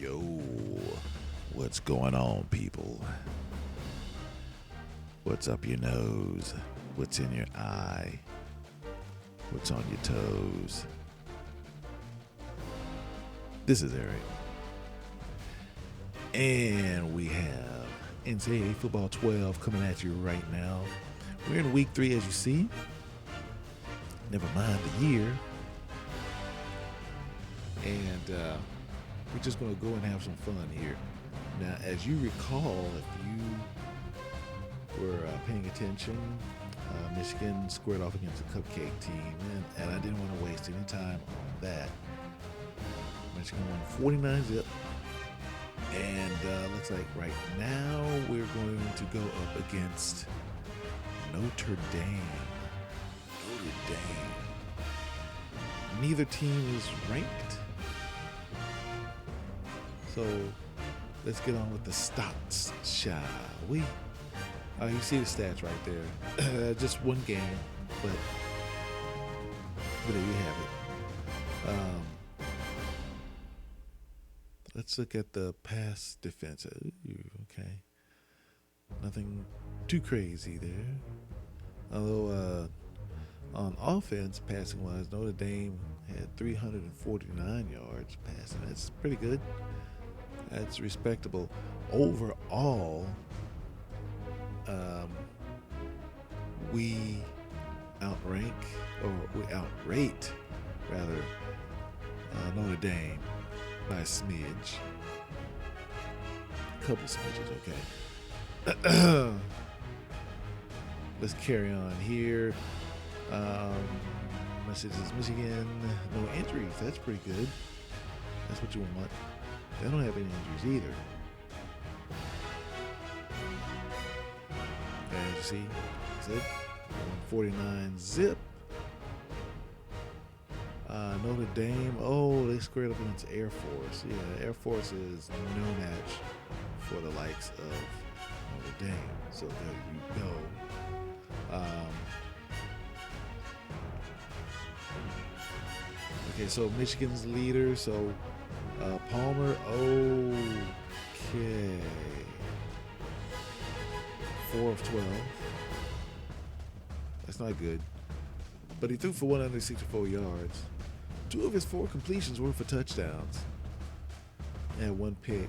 Yo, what's going on, people? What's up your nose? What's in your eye? What's on your toes? This is Eric. And we have NCAA Football 12 coming at you right now. We're in week 3, as you see. Never mind the year. And we're just going to go and have some fun here. Now, as you recall, if you were paying attention, Michigan squared off against a cupcake team, and I didn't want to waste any time on that. Michigan won 49-zip, and looks like right now we're going to go up against Notre Dame. Notre Dame. Neither team is ranked. So let's get on with the stats, shall we? You see the stats right there. Just one game, but there you have it. Let's look at the pass defense. Okay. Nothing too crazy there. Although on offense, passing-wise, Notre Dame had 349 yards passing. That's pretty good. That's respectable. Overall, we outrate Notre Dame by a smidge. A couple smidges, okay. Let's carry on here. Messages, Michigan, no injuries. That's pretty good. That's what you want. They don't have any injuries either. As you see, that's it. 49-zip. Notre Dame, they squared up against Air Force. Yeah, Air Force is no match for the likes of Notre Dame. So there you go. Okay, so Michigan's leader. So Palmer, okay. 4 of 12. That's not good. But he threw for 164 yards. 2 of his 4 completions were for touchdowns. And 1 pick.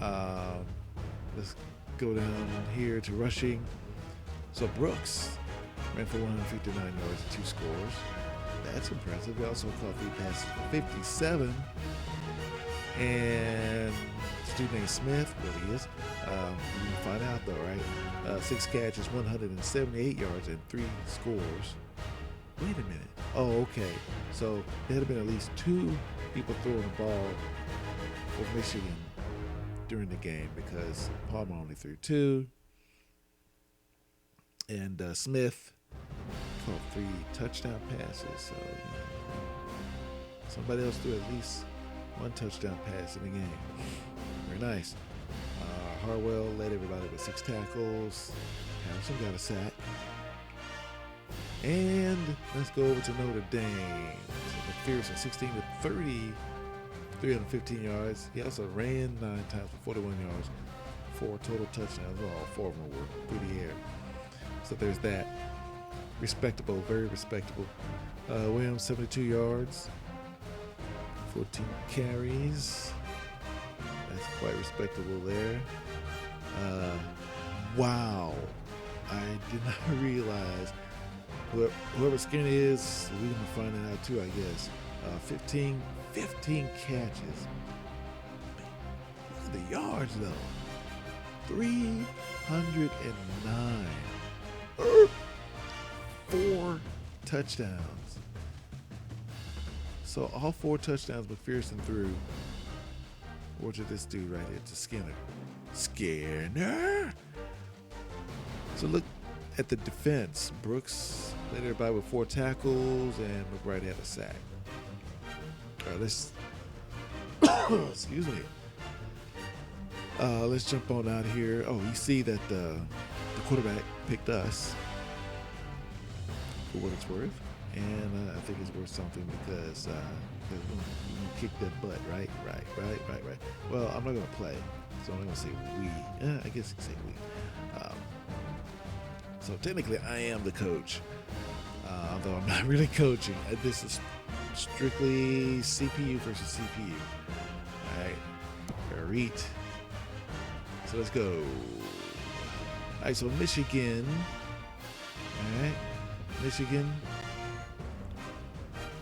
Let's go down here to rushing. So Brooks ran for 159 yards and 2 scores. That's impressive. He also caught 3 passes for 57. And dude named Smith, what he is, you can find out though, right? 6 catches, 178 yards, and 3 scores. Wait a minute. Oh, okay. So there had been at least 2 people throwing the ball for Michigan during the game because Palmer only threw 2. And Smith caught 3 touchdown passes. So somebody else threw at least 1 touchdown pass in the game. Very nice. Harwell led everybody with 6 tackles. Harrison got a sack. And let's go over to Notre Dame. So McPherson, 16 to 30, 315 yards. He also ran 9 times for 41 yards. 4 total touchdowns. All 4 of them were through the air. So there's that. Respectable, very respectable. Williams, 72 yards. 14 carries. That's quite respectable there. Wow. I did not realize. Whoever Skinny is, we're going to find that out too, I guess. 15 catches. Look at the yards, though. 309. 4 touchdowns. So all 4 touchdowns McPherson threw were to this dude right here, to Skinner. Skinner! So look at the defense. Brooks led everybody with 4 tackles, and McBride had a sack. All right, let's excuse me. Let's jump on out here. Oh, you see that the quarterback picked us for what it's worth. And I think it's worth something because because we're going to kick that butt, right? Right. Well, I'm not going to play, so I'm not going to say we. I guess you can say we. So technically, I am the coach, although I'm not really coaching. This is strictly CPU versus CPU. All right, read. So let's go. All right, so Michigan. All right, Michigan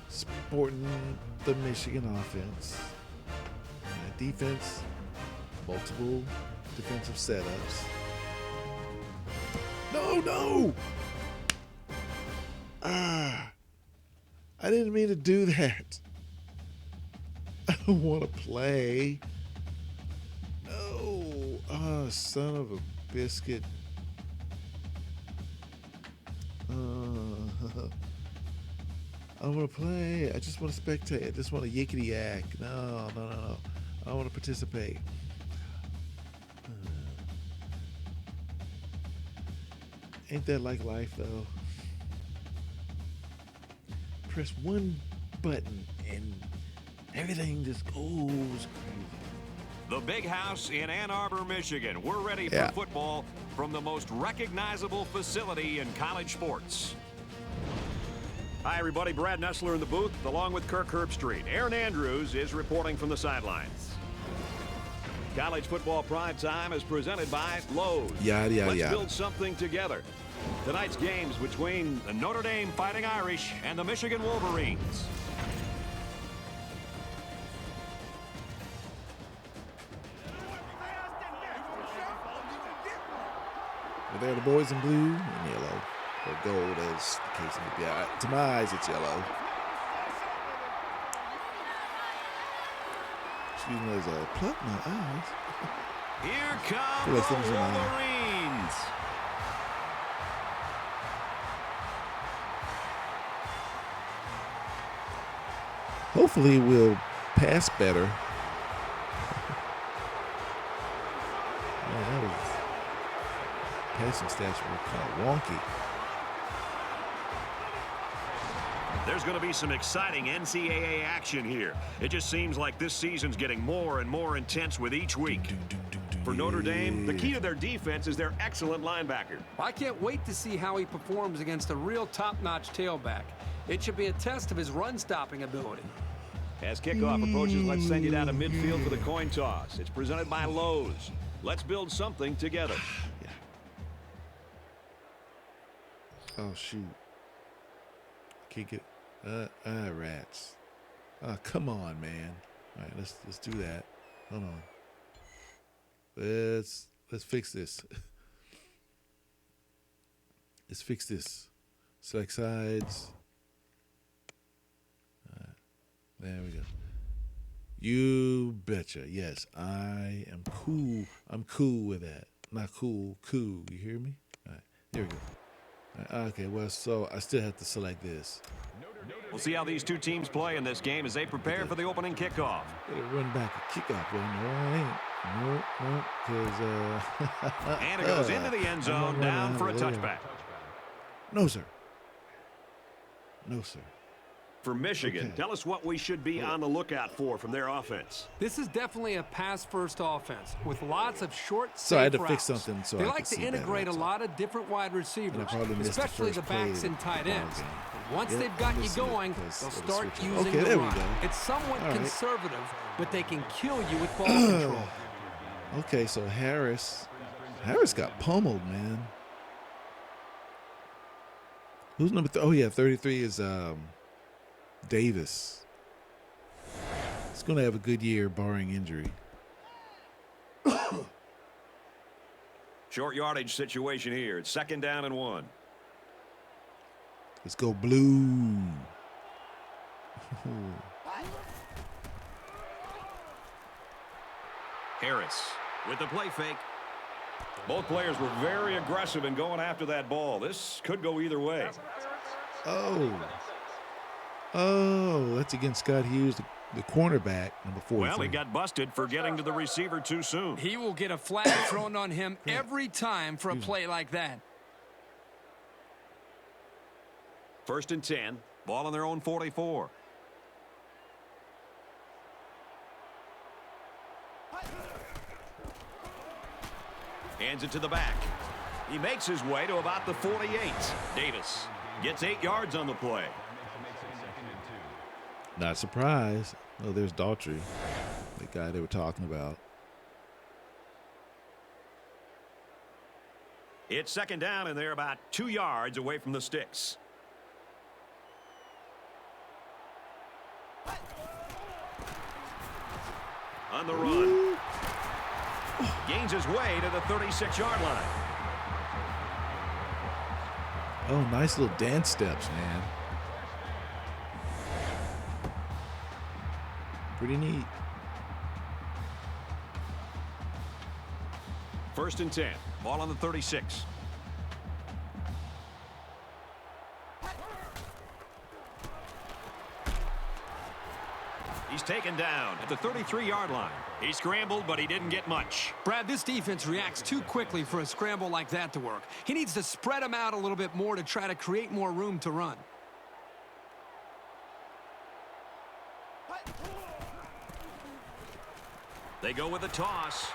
sporting the Michigan offense. Defense, multiple defensive setups. No! I didn't mean to do that. I don't want to play. No. Son of a biscuit. I want to play. I just want to spectate. I just want to yickety yak. No. I want to participate. Ain't that like life, though? Press one button and everything just goes crazy. The Big House in Ann Arbor, Michigan. We're ready for football from the most recognizable facility in college sports. Hi, everybody. Brad Nessler in the booth, along with Kirk Herbstreit. Aaron Andrews is reporting from the sidelines. College football prime time is presented by Lowe's. Let's build something together. Tonight's games between the Notre Dame Fighting Irish and the Michigan Wolverines. Well, they're the boys in blue and yellow, or gold, as the case may be. To my eyes, it's yellow. Excuse me, as I pluck my eyes. Here come the Wolverines. Hopefully, we'll pass better. Man, that was passing stats were kind of wonky. There's going to be some exciting NCAA action here. It just seems like this season's getting more and more intense with each week. For Notre Dame, the key to their defense is their excellent linebacker. I can't wait to see how he performs against a real top-notch tailback. It should be a test of his run-stopping ability. As kickoff approaches, let's send you down to midfield for the coin toss. It's presented by Lowe's. Let's build something together. Oh, shoot. Kick it. Rats. Come on, man. All right, let's do that. Hold on. Let's fix this. Let's fix this. Select sides. There we go. You betcha. Yes, I am cool. I'm cool with that. Not cool. Cool. You hear me? All right. There we go. Okay, well, so I still have to select this. We'll see how these two teams play in this game as they prepare for the opening kickoff. Run back a kickoff. Well, no, I ain't. No, because and it goes into the end zone, down for a touchback. No, sir. No, sir. For Michigan, tell us what we should be on the lookout for from their offense. This is definitely a pass-first offense with lots of short, so I had to routes. fix something so they I like to integrate a lot of different wide receivers, especially the backs and tight ends. Once they've got you going, they'll start using the run. It's somewhat conservative, but they can kill you with ball control. Okay, so Harris got pummeled, man. Who's number 3? Oh yeah, 33 is Davis. He's going to have a good year, barring injury. Short yardage situation here. It's 2nd down and 1. Let's go blue. Harris with the play fake. Both players were very aggressive in going after that ball. This could go either way. Oh, that's against Scott Hughes, the cornerback, number 4. Well, he got busted for getting to the receiver too soon. He will get a flag thrown on him every time for a play like that. 1st and 10. Ball on their own 44. Hands it to the back. He makes his way to about the 48. Davis gets 8 yards on the play. Not surprised. Oh, there's Daughtry, the guy they were talking about. It's second down, and they're about 2 yards away from the sticks. On the run. Gains his way to the 36-yard line. Oh, nice little dance steps, man. Pretty neat. First and 10. Ball on the 36. He's taken down at the 33-yard line. He scrambled, but he didn't get much. Brad, this defense reacts too quickly for a scramble like that to work. He needs to spread them out a little bit more to try to create more room to run. They go with a toss.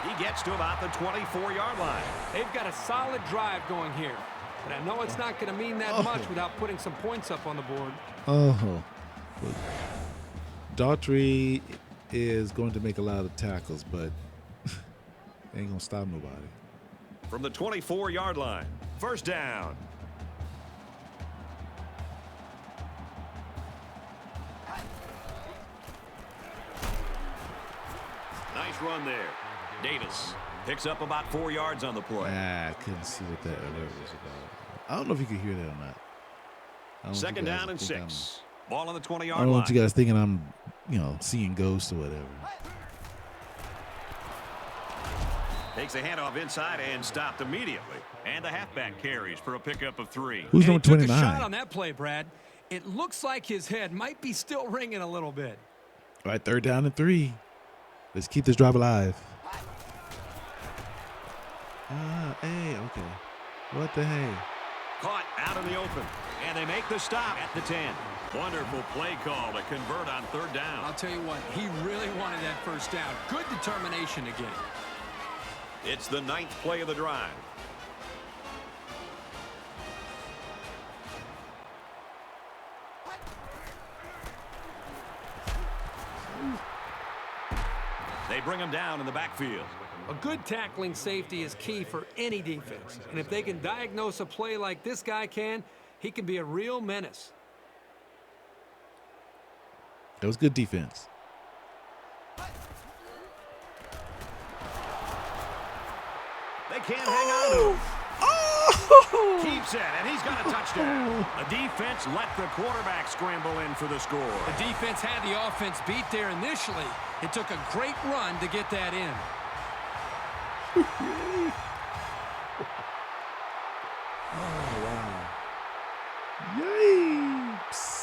He gets to about the 24-yard line. They've got a solid drive going here. But I know it's not going to mean that much without putting some points up on the board. Oh. Daughtry is going to make a lot of tackles, but ain't going to stop nobody. From the 24-yard line, first down. Nice run there. Davis picks up about 4 yards on the play. I couldn't see what that alert was about. I don't know if you could hear that or not. Second down and 6. Ball on the 20-yard line. I don't know if you guys thinking I'm, seeing ghosts or whatever. Takes a handoff inside and stopped immediately. And the halfback carries for a pickup of 3. Who's number 29? Took a shot on that play, Brad. It looks like his head might be still ringing a little bit. All right, third down and 3. Let's keep this drive alive. Hey, okay. What the hey? Caught out in the open. And they make the stop at the 10. Wonderful play call to convert on third down. I'll tell you what, he really wanted that first down. Good determination again. It's the 9th play of the drive. They bring him down in the backfield. A good tackling safety is key for any defense. And if they can diagnose a play like this guy can, he can be a real menace. That was good defense. They can't hang on to him. Oh! Keeps it, and he's got a touchdown. The defense let the quarterback scramble in for the score. The defense had the offense beat there initially. It took a great run to get that in. Oh, wow. Yikes.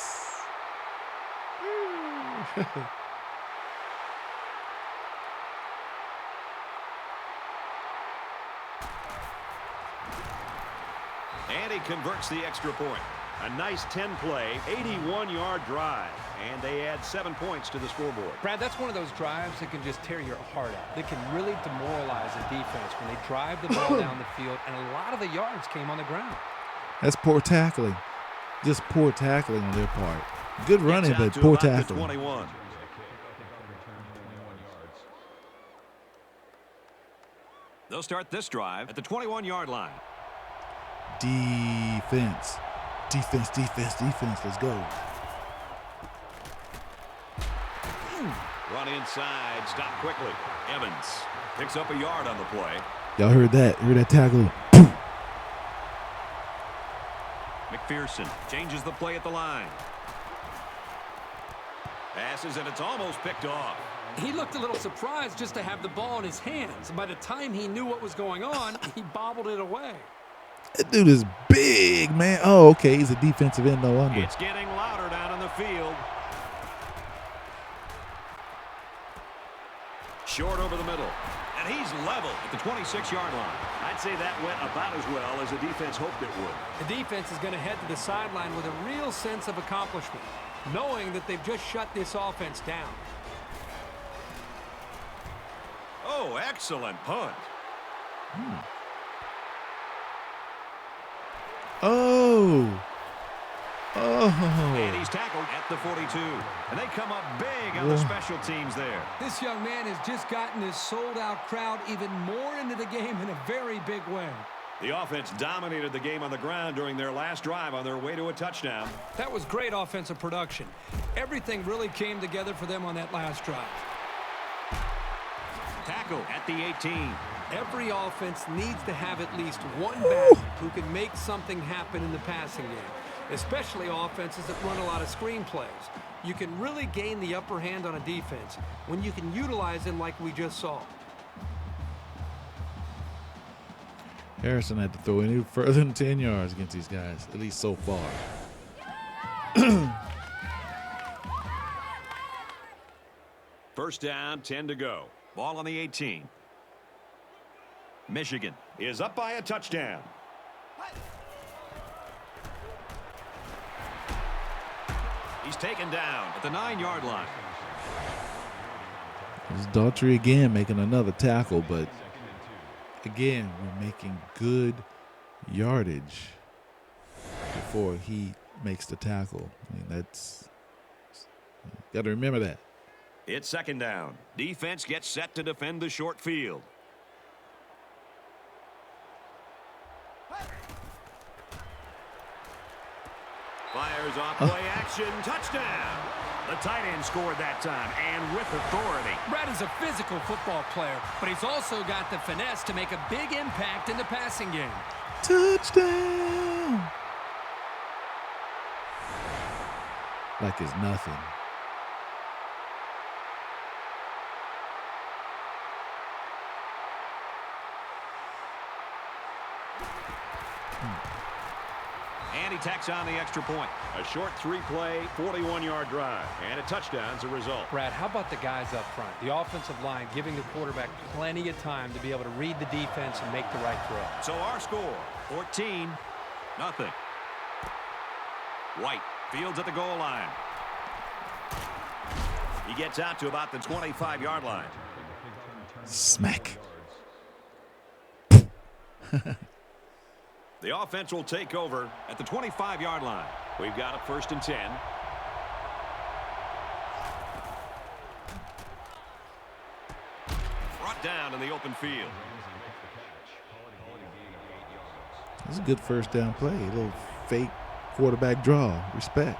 And he converts the extra point. A nice 10-play, 81-yard drive. And they add 7 points to the scoreboard. Brad, that's one of those drives that can just tear your heart out. That can really demoralize a defense when they drive the ball down the field, and a lot of the yards came on the ground. That's poor tackling. Just poor tackling on their part. Good running, but poor tackling. 21. They'll start this drive at the 21-yard line. Defense. Defense, defense, defense. Let's go. Run inside. Stop quickly. Evans picks up a yard on the play. Y'all heard that. Heard that tackle. McPherson changes the play at the line. Passes, and it's almost picked off. He looked a little surprised just to have the ball in his hands. By the time he knew what was going on, he bobbled it away. That dude is big, man. Oh, okay. He's a defensive end, no wonder. It's getting louder down on the field. Short over the middle. And he's level at the 26-yard line. I'd say that went about as well as the defense hoped it would. The defense is going to head to the sideline with a real sense of accomplishment, knowing that they've just shut this offense down. Oh, excellent punt. Oh. And he's tackled at the 42. And they come up big on the special teams there. This young man has just gotten his sold-out crowd even more into the game in a very big way. The offense dominated the game on the ground during their last drive on their way to a touchdown. That was great offensive production. Everything really came together for them on that last drive. Tackle at the 18. Every offense needs to have at least one back who can make something happen in the passing game, especially offenses that run a lot of screen plays. You can really gain the upper hand on a defense when you can utilize them like we just saw. Harrison had to throw any further than 10 yards against these guys, at least so far. First down, 10 to go. Ball on the 18. Michigan is up by a touchdown. He's taken down at the 9-yard line. It's Daughtry again making another tackle, but again, we're making good yardage before he makes the tackle. I mean, that's got to remember that. It's second down. Defense gets set to defend the short field. Fires off play action. Touchdown. The tight end scored that time, and with authority. Brad is a physical football player, but he's also got the finesse to make a big impact in the passing game. Touchdown! Like it's nothing. And he tacks on the extra point. A short 3-play, 41-yard drive. And a touchdown's a result. Brad, how about the guys up front? The offensive line giving the quarterback plenty of time to be able to read the defense and make the right throw. So our score, 14-0. White fields at the goal line. He gets out to about the 25-yard line. Smack. The offense will take over at the 25-yard line. We've got a 1st and 10. Brought down in the open field. It's a good first down play. A little fake quarterback draw. Respect.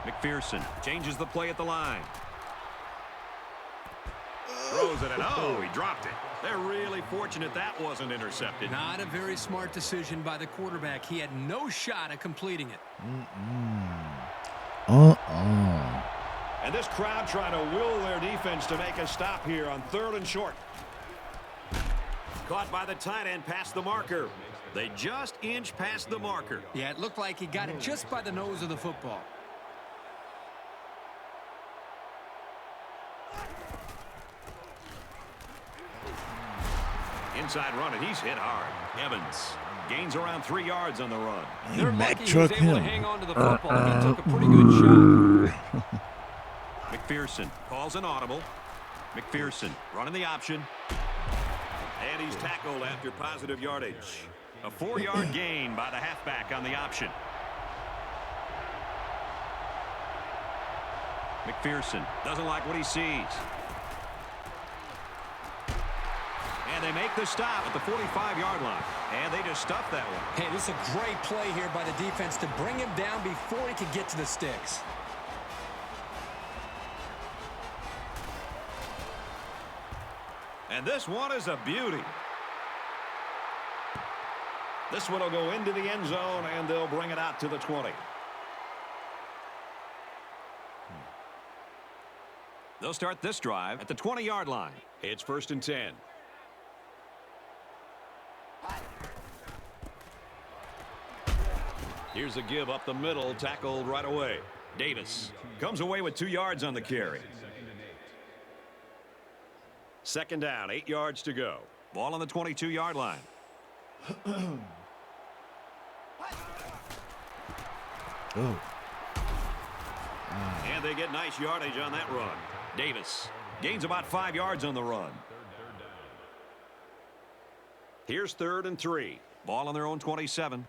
McPherson changes the play at the line. Throws it, and oh, he dropped it. They're really fortunate that wasn't intercepted. Not a very smart decision by the quarterback. He had no shot at completing it. And this crowd trying to will their defense to make a stop here on 3rd and short. Caught by the tight end past the marker. They just inch past the marker. Yeah, it looked like he got it just by the nose of the football. Inside run, and he's hit hard. Evans gains around 3 yards on the run. They're lucky he was able to hang on to the football. He took a pretty good shot. McPherson calls an audible. McPherson running the option. And he's tackled after positive yardage. A 4-yard gain by the halfback on the option. McPherson doesn't like what he sees. And they make the stop at the 45-yard line. And they just stuffed that one. Hey, this is a great play here by the defense to bring him down before he could get to the sticks. And this one is a beauty. This one will go into the end zone, and they'll bring it out to the 20. They'll start this drive at the 20-yard line. It's 1st and 10. Here's a give up the middle, tackled right away. Davis comes away with 2 yards on the carry. 2nd down, 8 yards to go. Ball on the 22-yard line. And they get nice yardage on that run. Davis gains about 5 yards on the run. Here's 3rd and 3. Ball on their own 27.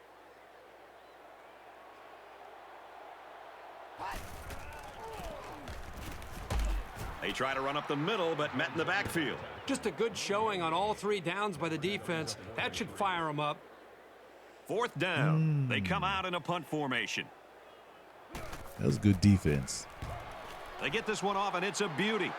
They try to run up the middle, but met in the backfield. Just a good showing on all 3 downs by the defense. That should fire them up. 4th down. They come out in a punt formation. That was good defense. They get this one off, and it's a beauty.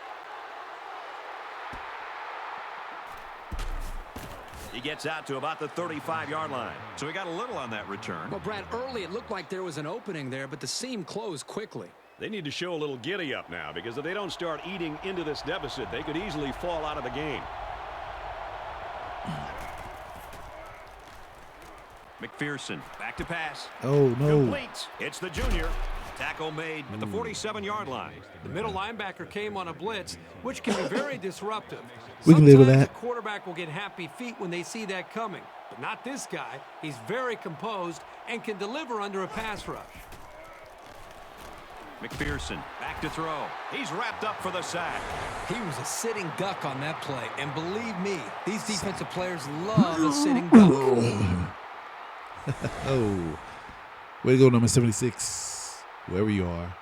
He gets out to about the 35-yard line. So he got a little on that return. Well, Brad, early it looked like there was an opening there, but the seam closed quickly. They need to show a little giddy-up now, because if they don't start eating into this deficit, they could easily fall out of the game. McPherson back to pass. Oh, no. Complete. It's the junior. Tackle made at the 47-yard line. The middle linebacker came on a blitz, which can be very disruptive. We can live with that. The quarterback will get happy feet when they see that coming. But not this guy. He's very composed and can deliver under a pass rush. McPherson back to throw. He's wrapped up for the sack. He was a sitting duck on that play. And believe me, these defensive players love a sitting duck. Oh, way to go, number 76, wherever you are.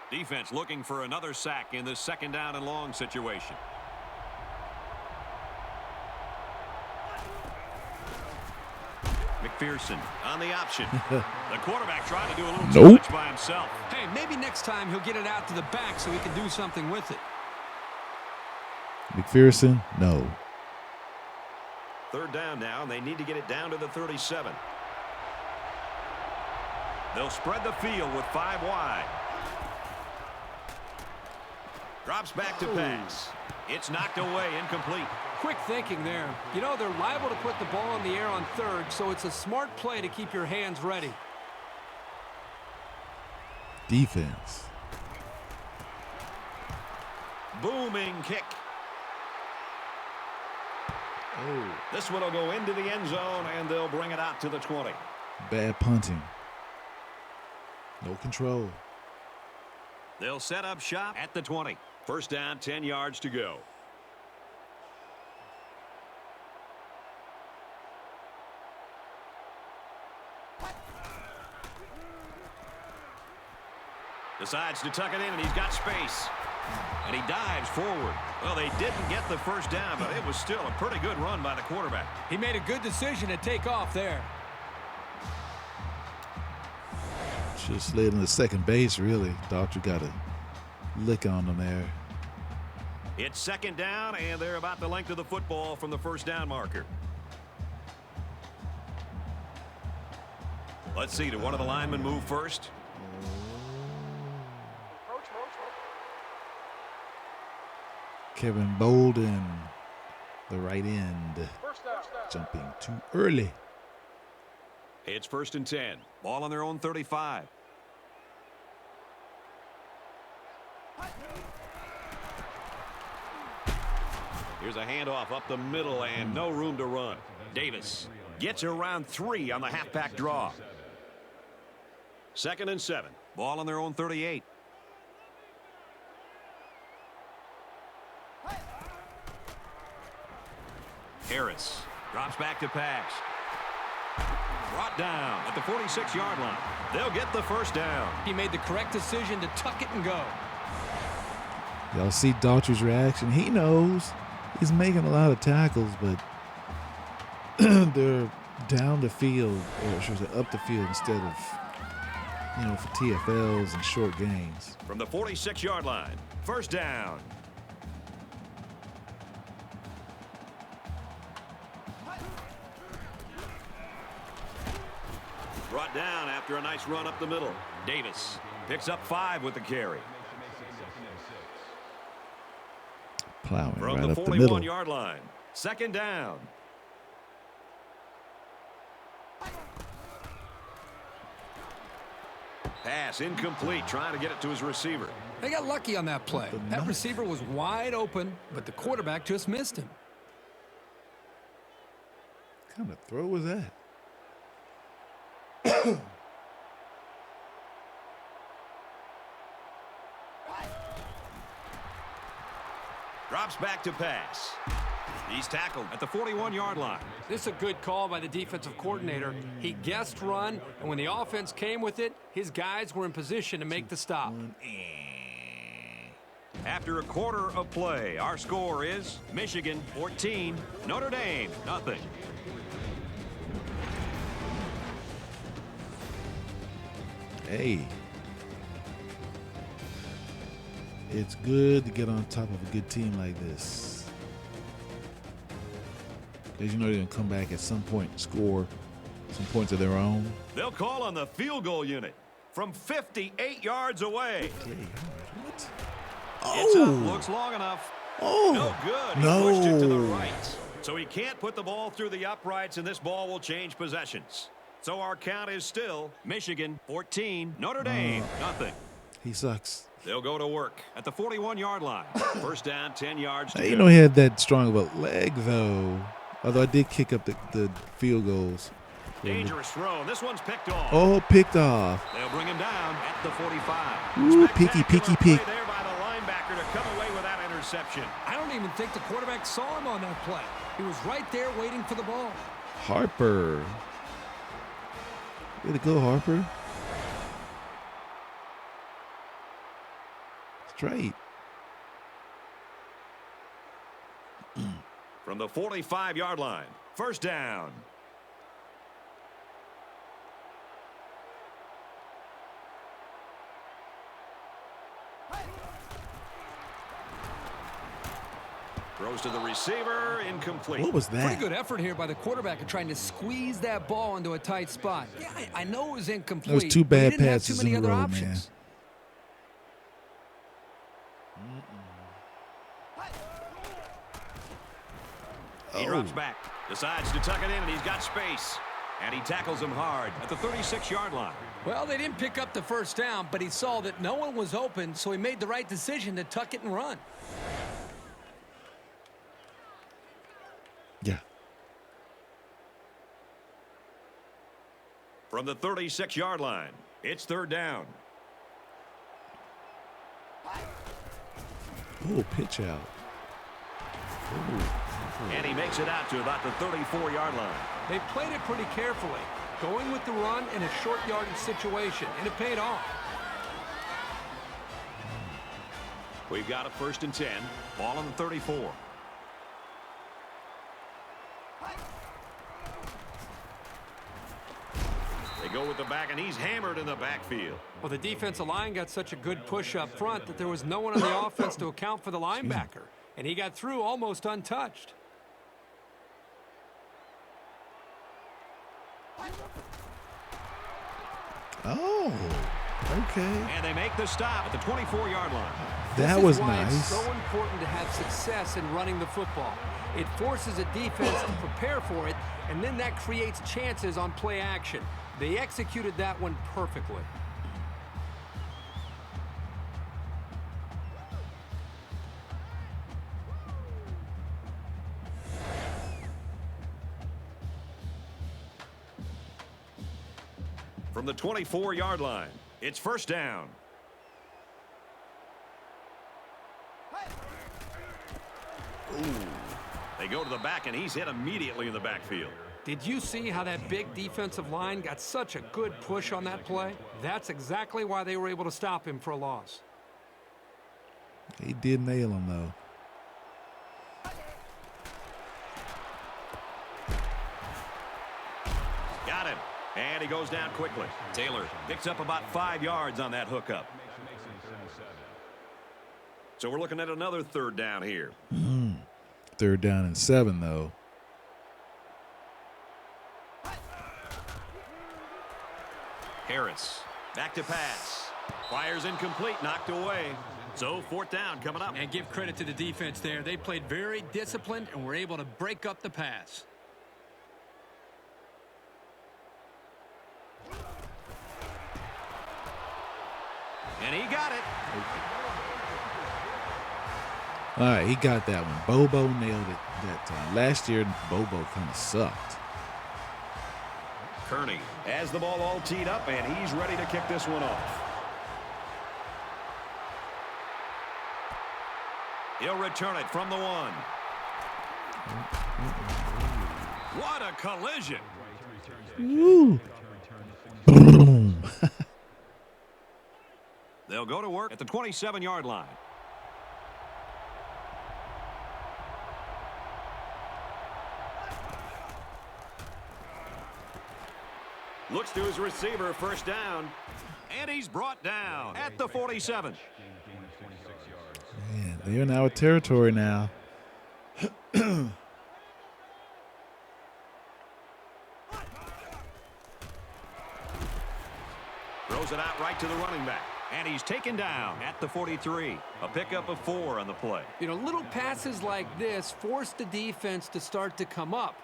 Defense looking for another sack in this 2nd down and long situation. McPherson on the option. The quarterback tried to do a little too much by himself. Hey, maybe next time he'll get it out to the back so he can do something with it. McPherson, no. 3rd down now, and they need to get it down to the 37. They'll spread the field with 5 wide. Drops back to pass. It's knocked away, incomplete. Quick thinking there. You know, they're liable to put the ball in the air on 3rd, so it's a smart play to keep your hands ready. Defense. Booming kick. Oh. This one will go into the end zone, and they'll bring it out to the 20. Bad punting. No control. They'll set up shop at the 20. 1st down, 10 yards to go. Decides to tuck it in, and he's got space. And he dives forward. Well, they didn't get the 1st down, but it was still a pretty good run by the quarterback. He made a good decision to take off there. Just slid into second base, really. Doctor got a lick on them there. It's 2nd down, and they're about the length of the football from the 1st down marker. Let's see, did one of the linemen move first? Kevin Bolden, the right end, jumping too early. It's 1st and 10. Ball on their own 35. Here's a handoff up the middle and no room to run. Davis gets around 3 on the halfback draw. 2nd and 7. Ball on their own 38. Harris drops back to pass. Brought down at the 46-yard line. They'll get the 1st down. He made the correct decision to tuck it and go. Y'all see Daughtry's reaction. He knows he's making a lot of tackles, but they're down the field, or should I say up the field, instead of, for TFLs and short gains. From the 46-yard line, 1st down. Brought down after a nice run up the middle. Davis picks up 5 with the carry. Plowing From right the up the middle. 41-yard line, 2nd down. Pass incomplete, trying to get it to his receiver. They got lucky on that play. That receiver was wide open, but the quarterback just missed him. What kind of throw was that? Drops back to pass. He's tackled at the 41-yard line. This is a good call by the defensive coordinator. He guessed run, and when the offense came with it, his guys were in position to make the stop. After a quarter of play, our score is Michigan 14, Notre Dame nothing. Hey. It's good to get on top of a good team like this. Because you know they're going to come back at some point and score some points of their own. They'll call on the field goal unit from 58 yards away. What? It's up, looks long enough. Oh. No good. He pushed it to the right. So he can't put the ball through the uprights, and this ball will change possessions. So our count is still Michigan 14, Notre Dame nothing. He sucks. They'll go to work at the 41-yard line. First down, 10 yards to go. You know he had that strong of a leg, though. Although I did kick up the field goals. Dangerous throw. This one's picked off. Oh, picked off. They'll bring him down at the 45. Ooh, picky pick. There by the linebacker to come away with that interception. I don't even think the quarterback saw him on that play. He was right there waiting for the ball. Harper. Way to go, Harper. Straight. From the 45-yard line, first down. Throws to the receiver, incomplete. What was that? Pretty good effort here by the quarterback in trying to squeeze that ball into a tight spot. Yeah, I know it was incomplete. That was two bad but he didn't have passes too many in a other row, options. He drops back, decides to tuck it in, and he's got space. And he tackles him hard at the 36-yard line. Well, they didn't pick up the first down, but he saw that no one was open, so he made the right decision to tuck it and run. Yeah. From the 36-yard line, it's third down. Oh, pitch out. Ooh. And he makes it out to about the 34-yard line. They played it pretty carefully, going with the run in a short yardage situation, and it paid off. We've got a first and 10, ball on the 34. They go with the back, and he's hammered in the backfield. Well, the defensive line got such a good push up front that there was no one on the offense to account for the linebacker, and he got through almost untouched. Oh, okay. And they make the stop at the 24-yard line. That was nice. It's so important to have success in running the football. It forces a defense to prepare for it, and then that creates chances on play action. They executed that one perfectly. From the 24-yard line, it's first down. Ooh. They go to the back, and he's hit immediately in the backfield. Did you see how that big defensive line got such a good push on that play? That's exactly why they were able to stop him for a loss. He did nail him, though. Got him. And he goes down quickly. Taylor picks up about 5 yards on that hookup. So we're looking at another third down here. Third down and 7, though. Harris back to pass. Fires incomplete, knocked away. So fourth down coming up. And give credit to the defense there. They played very disciplined and were able to break up the pass. And he got it. All right, he got that one. Bobo nailed it that time. Last year, Bobo kind of sucked. Kearney has the ball all teed up, and he's ready to kick this one off. He'll return it from the 1. What a collision. Woo. Boom. They'll go to work at the 27-yard line. Looks to his receiver, first down. And he's brought down at the 47. Man, they're in our territory now. Throws it out right to the running back. And he's taken down at the 43. A pickup of 4 on the play. You know, little passes like this force the defense to start to come up.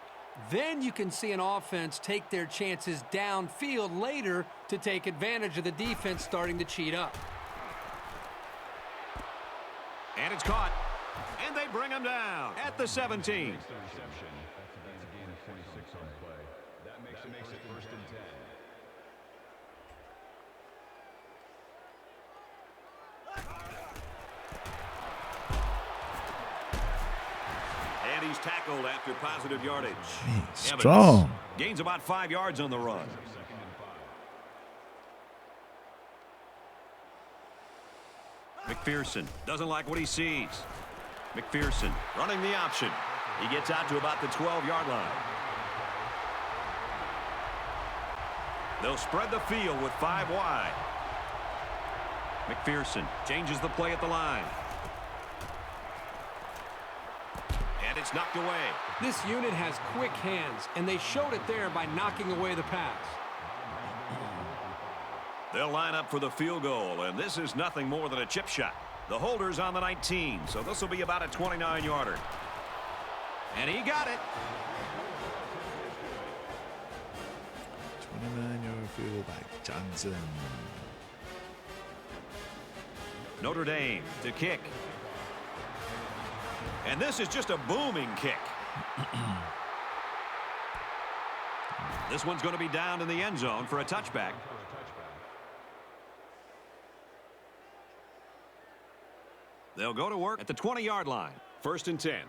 Then you can see an offense take their chances downfield later to take advantage of the defense starting to cheat up. And it's caught. And they bring him down at the 17. And he's tackled after positive yardage. Strong. Gains about 5 yards on the run. McPherson doesn't like what he sees. McPherson running the option. He gets out to about the 12-yard line. They'll spread the field with 5 wide. McPherson changes the play at the line. And it's knocked away. This unit has quick hands, and they showed it there by knocking away the pass. They'll line up for the field goal, and this is nothing more than a chip shot. The holder's on the 19, so this will be about a 29-yarder. And he got it. 29-yard field by Johnson. Notre Dame to kick. And this is just a booming kick. This one's going to be down in the end zone for a touchback. They'll go to work at the 20-yard line. 1st and 10.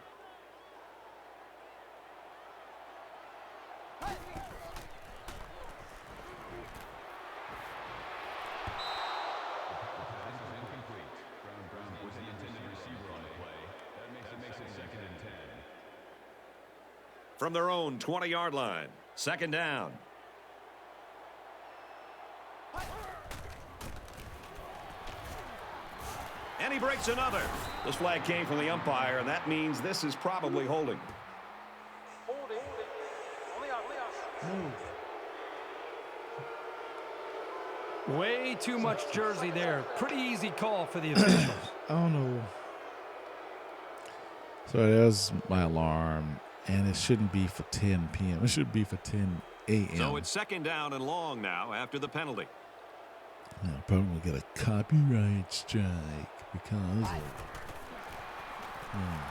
From their own 20-yard line. 2nd down. And he breaks another. This flag came from the umpire, and that means this is probably holding. Way too much jersey there. Pretty easy call for the officials. I don't know. So there's my alarm, and it shouldn't be for 10 p.m. It should be for 10 a.m. So it's 2nd down and long now after the penalty. I'm probably going to get a copyright strike because of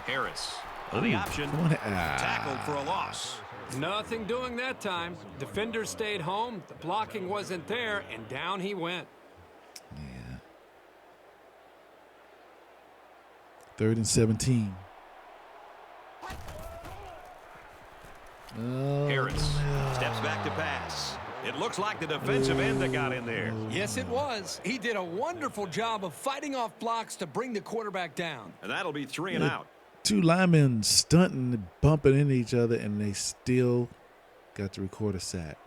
Harris on the option. Tackled for a loss. Nothing doing that time. Defender stayed home. The blocking wasn't there, and down he went. Yeah. 3rd and 17. Oh, Harris steps back to pass. It looks like the defensive end that got in there. Yes, it was. He did a wonderful job of fighting off blocks to bring the quarterback down. And that'll be 3 and out. 2 linemen stunting, bumping into each other, and they still got to record a sack.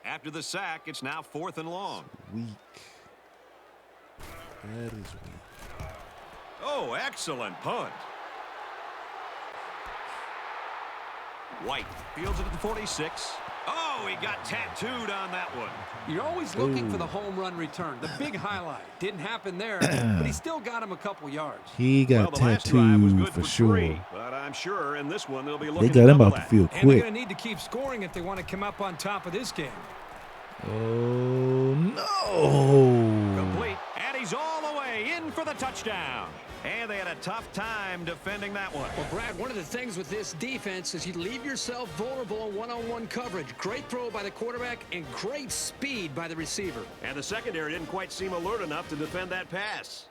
After the sack, it's now 4th and long. Weak. That is weak. Oh, excellent punt. White fields it at the 46. Oh, he got tattooed on that one. You're always looking for the home run return. The big highlight. Didn't happen there, but he still got him a couple yards. He got tattooed for sure. 3, but I'm sure in this one they'll be looking they got him off the field quick. And they're going to need to keep scoring if they want to come up on top of this game. Oh, no. Complete, and he's all the way in for the touchdown. And they had a tough time defending that one. Well, Brad, one of the things with this defense is you leave yourself vulnerable in one-on-one coverage. Great throw by the quarterback and great speed by the receiver. And the secondary didn't quite seem alert enough to defend that pass.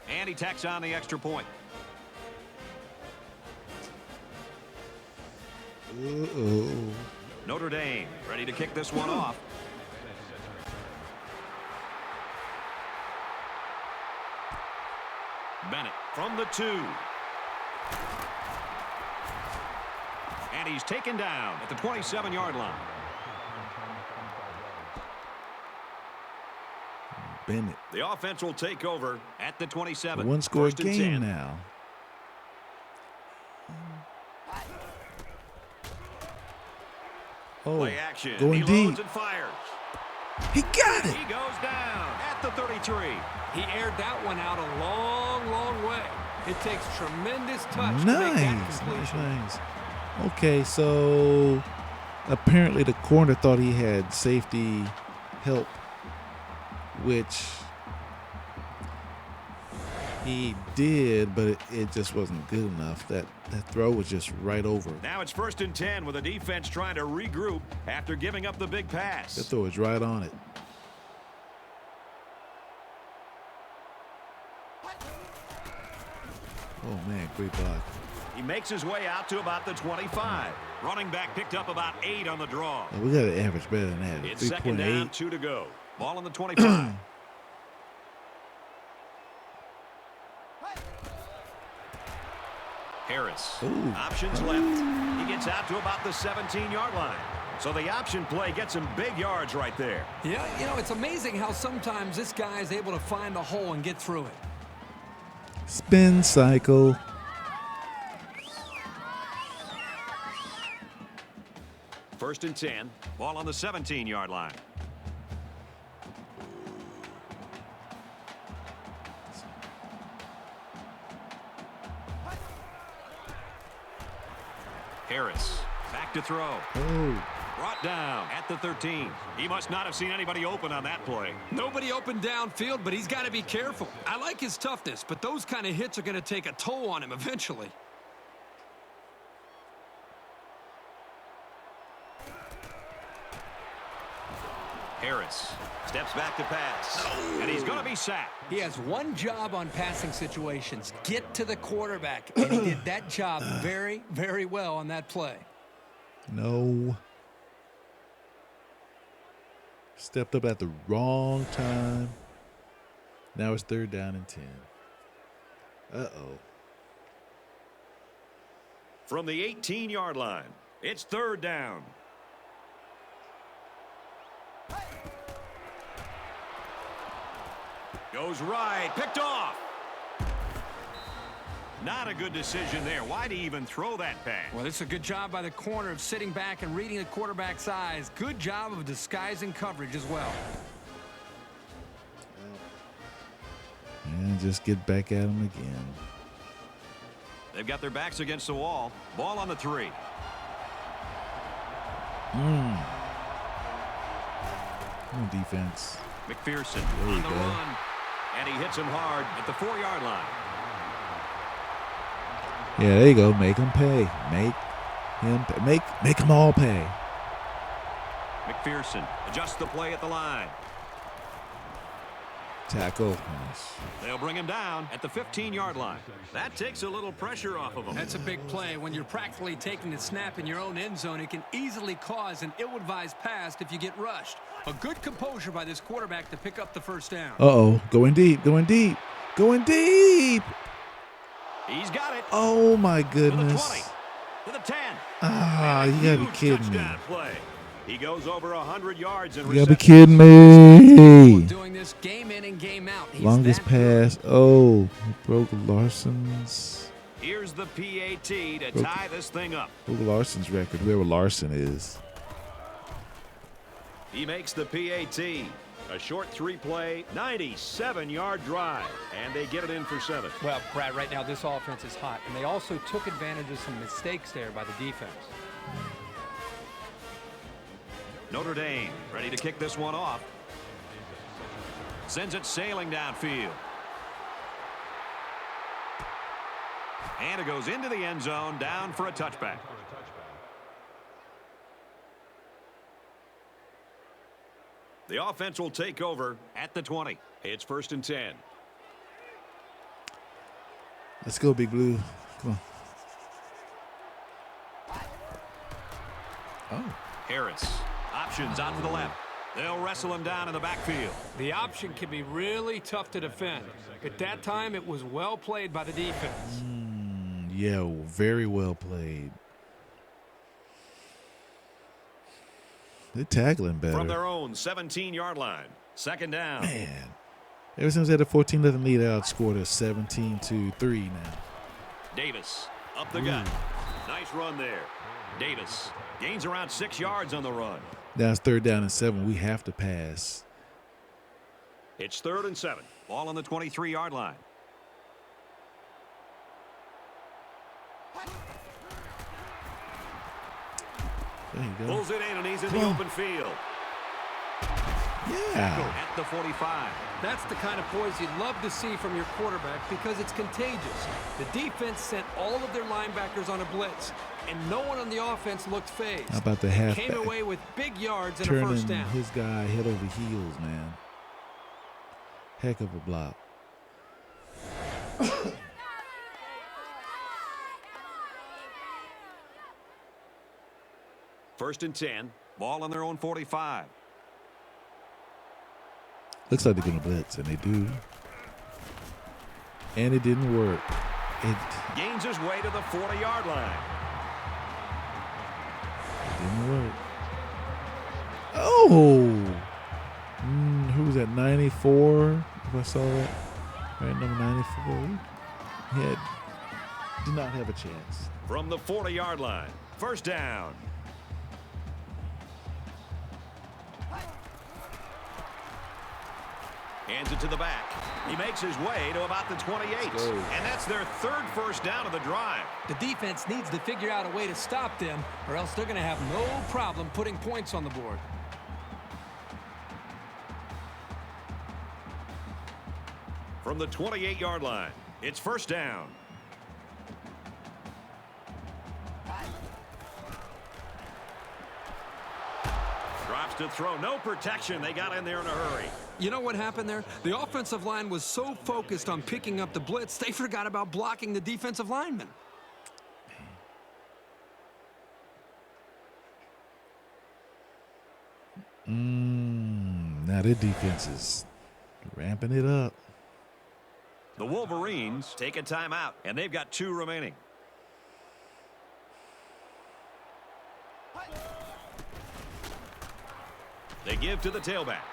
And he tacks on the extra point. Uh-oh. Notre Dame ready to kick this one off. Bennett from the 2. And he's taken down at the 27-yard line. Bennett. The offense will take over at the 27. One-score game now. Oh, play action. going He deep. loads and fires. He got it. He goes down at the 33. He aired that one out a long, long way. It takes tremendous touch to make that completion. Nice. Okay, so apparently the corner thought he had safety help, which he did, but it just wasn't good enough. That throw was just right over. Now it's 1st and 10 with the defense trying to regroup after giving up the big pass. That throw was right on it. Oh, man, great block. He makes his way out to about the 25. Running back picked up about 8 on the draw. Oh, we got an average better than that. It's 2nd down, 2 to go. Ball on the 25. Harris. Ooh. Options left. He gets out to about the 17-yard line. So the option play gets him big yards right there. Yeah, you know, it's amazing how sometimes this guy is able to find a hole and get through it. Spin cycle. First and 10. Ball on the 17-yard line. Harris back to throw. Oh. Brought down at the 13. He must not have seen anybody open on that play. Nobody open downfield, but he's got to be careful. I like his toughness, but those kind of hits are going to take a toll on him eventually. Harris steps back to pass. And he's going to be sacked. He has one job on passing situations. Get to the quarterback. And he did that job very, very well on that play. No. Stepped up at the wrong time. Now it's 3rd down and 10. Uh-oh. From the 18-yard line, it's 3rd down. Goes right, picked off. Not a good decision there. Why'd he even throw that pass? Well, it's a good job by the corner of sitting back and reading the quarterback's eyes. Good job of disguising coverage as well. And just get back at him again. They've got their backs against the wall. Ball on the 3. Defense. McPherson There on you the go. run. And he hits him hard at the 4-yard line. Yeah, there you go. Make him pay. Make him pay. Make them all pay. McPherson adjusts the play at the line. Tackle. Nice. They'll bring him down at the 15-yard line. That takes a little pressure off of him. That's a big play. When you're practically taking the snap in your own end zone, it can easily cause an ill-advised pass if you get rushed. A good composure by this quarterback to pick up the 1st down. Uh-oh. Going deep. Going deep. Going deep. He's got it. Oh, my To the goodness. 20. To the 10. Ah, you got to be Huge kidding me. touchdown play. He goes over 100 yards in You got to be reception. kidding me. Doing this game in and game out. He's Longest that good. pass. Oh, broke Larson's. Here's the PAT to tie this thing up. Broke Larson's record, whoever Larson is. He makes the PAT. A short 3-play, 97-yard drive, and they get it in for 7. Well, Brad, right now this offense is hot, and they also took advantage of some mistakes there by the defense. Notre Dame ready to kick this one off. Sends it sailing downfield. And it goes into the end zone, down for a touchback. The offense will take over at the 20. It's 1st and 10. Let's go, Big Blue. Come on. Oh. Harris. Options out to the left. They'll wrestle him down in the backfield. The option can be really tough to defend. At that time, it was well played by the defense. Yeah, very well played. They're tackling better. From their own 17-yard line. 2nd down. Man. Ever since they had a 14-0 lead, they outscored us 17-3 now. Davis up the gut. Nice run there. Davis gains around 6 yards on the run. Now it's 3rd down and 7. We have to pass. It's 3rd and 7. Ball on the 23-yard line. There you go. Pulls it in, and he's in the open field. Yeah. At the 45. That's the kind of poise you'd love to see from your quarterback because it's contagious. The defense sent all of their linebackers on a blitz, and no one on the offense looked phased. How about the halfback? Came away with big yards and Turning a 1st down. his guy head over heels, man. Heck of a block. 1st and 10. Ball on their own 45. Looks like they're going to blitz, and they do. And it didn't work. It gains his way to the 40-yard line. Didn't work. Oh! Who was that, 94? If I saw that. Right, number 94. He did not have a chance. From the 40-yard line. 1st down. Hands it to the back. He makes his way to about the 28. And that's their 3rd 1st down of the drive. The defense needs to figure out a way to stop them, or else they're going to have no problem putting points on the board. From the 28-yard line, it's 1st down. Drops to throw. No protection. They got in there in a hurry. You know what happened there? The offensive line was so focused on picking up the blitz, they forgot about blocking the defensive lineman. Now their defense is ramping it up. The Wolverines take a timeout, and they've got 2 remaining. They give to the tailback.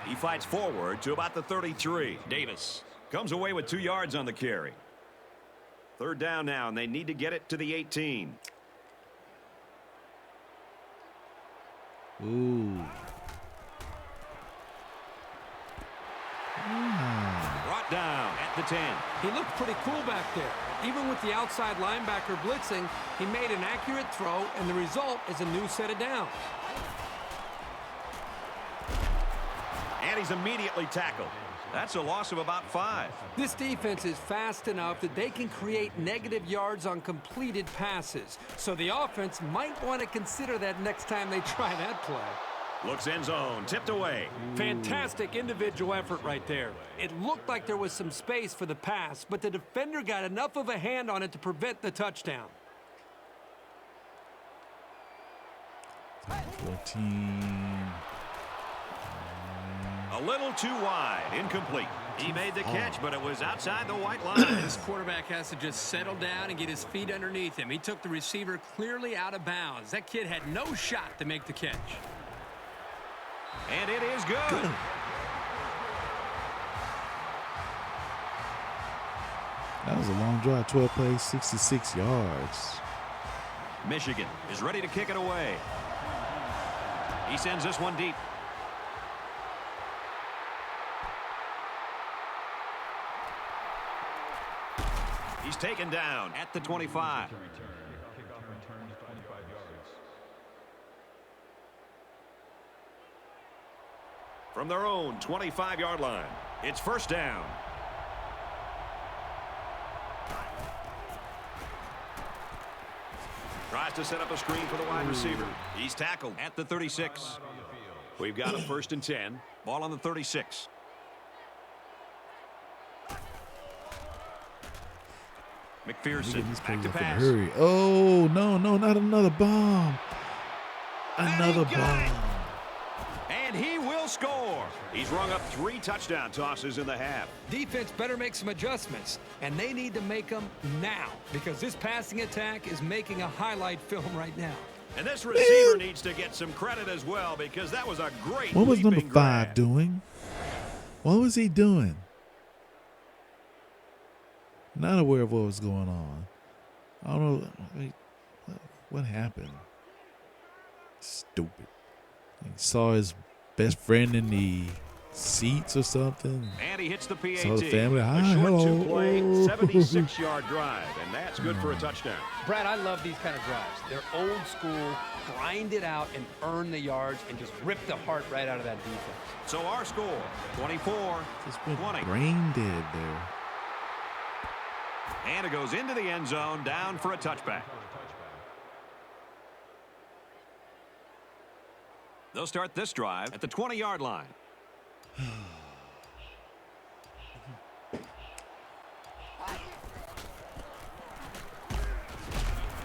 He fights forward to about the 33. Davis comes away with 2 yards on the carry. 3rd down now, and they need to get it to the 18. Ooh. Brought down at the 10. He looked pretty cool back there. Even with the outside linebacker blitzing, he made an accurate throw, and the result is a new set of downs. And he's immediately tackled. That's a loss of about 5. This defense is fast enough that they can create negative yards on completed passes. So the offense might want to consider that next time they try that play. Looks end zone, tipped away. Fantastic individual effort right there. It looked like there was some space for the pass, but the defender got enough of a hand on it to prevent the touchdown. 14. A little too wide, incomplete. He made the catch, but it was outside the white line. This quarterback has to just settle down and get his feet underneath him. He took the receiver clearly out of bounds. That kid had no shot to make the catch. And it is good. That was a long drive. 12 plays, 66 yards. Michigan is ready to kick it away. He sends this one deep. He's taken down at the 25. From their own 25-yard line, it's first down. Tries to set up a screen for the wide receiver. He's tackled at the 36. We've got a first and 10. Ball on the 36. McPherson back to pass. Hurry. Oh, no, not another bomb. Another bomb. And he will score. He's rung up 3 touchdown tosses in the half. Defense better make some adjustments, and they need to make them now because this passing attack is making a highlight film right now. And this receiver needs to get some credit as well because that was a great What was number 5 grab. doing? What was he doing? Not aware of what was going on. I don't know. Wait, what happened? Stupid. He saw his best friend in the seats or something. And he hits the PAT. Saw the family. Hi, A short hello. two-play, 76-yard drive, and that's good for a touchdown. Brad, I love these kind of drives. They're old school, grind it out and earn the yards and just rip the heart right out of that defense. So our score, 24-20. Brain dead there. And it goes into the end zone, down for a touchback. They'll start this drive at the 20-yard line.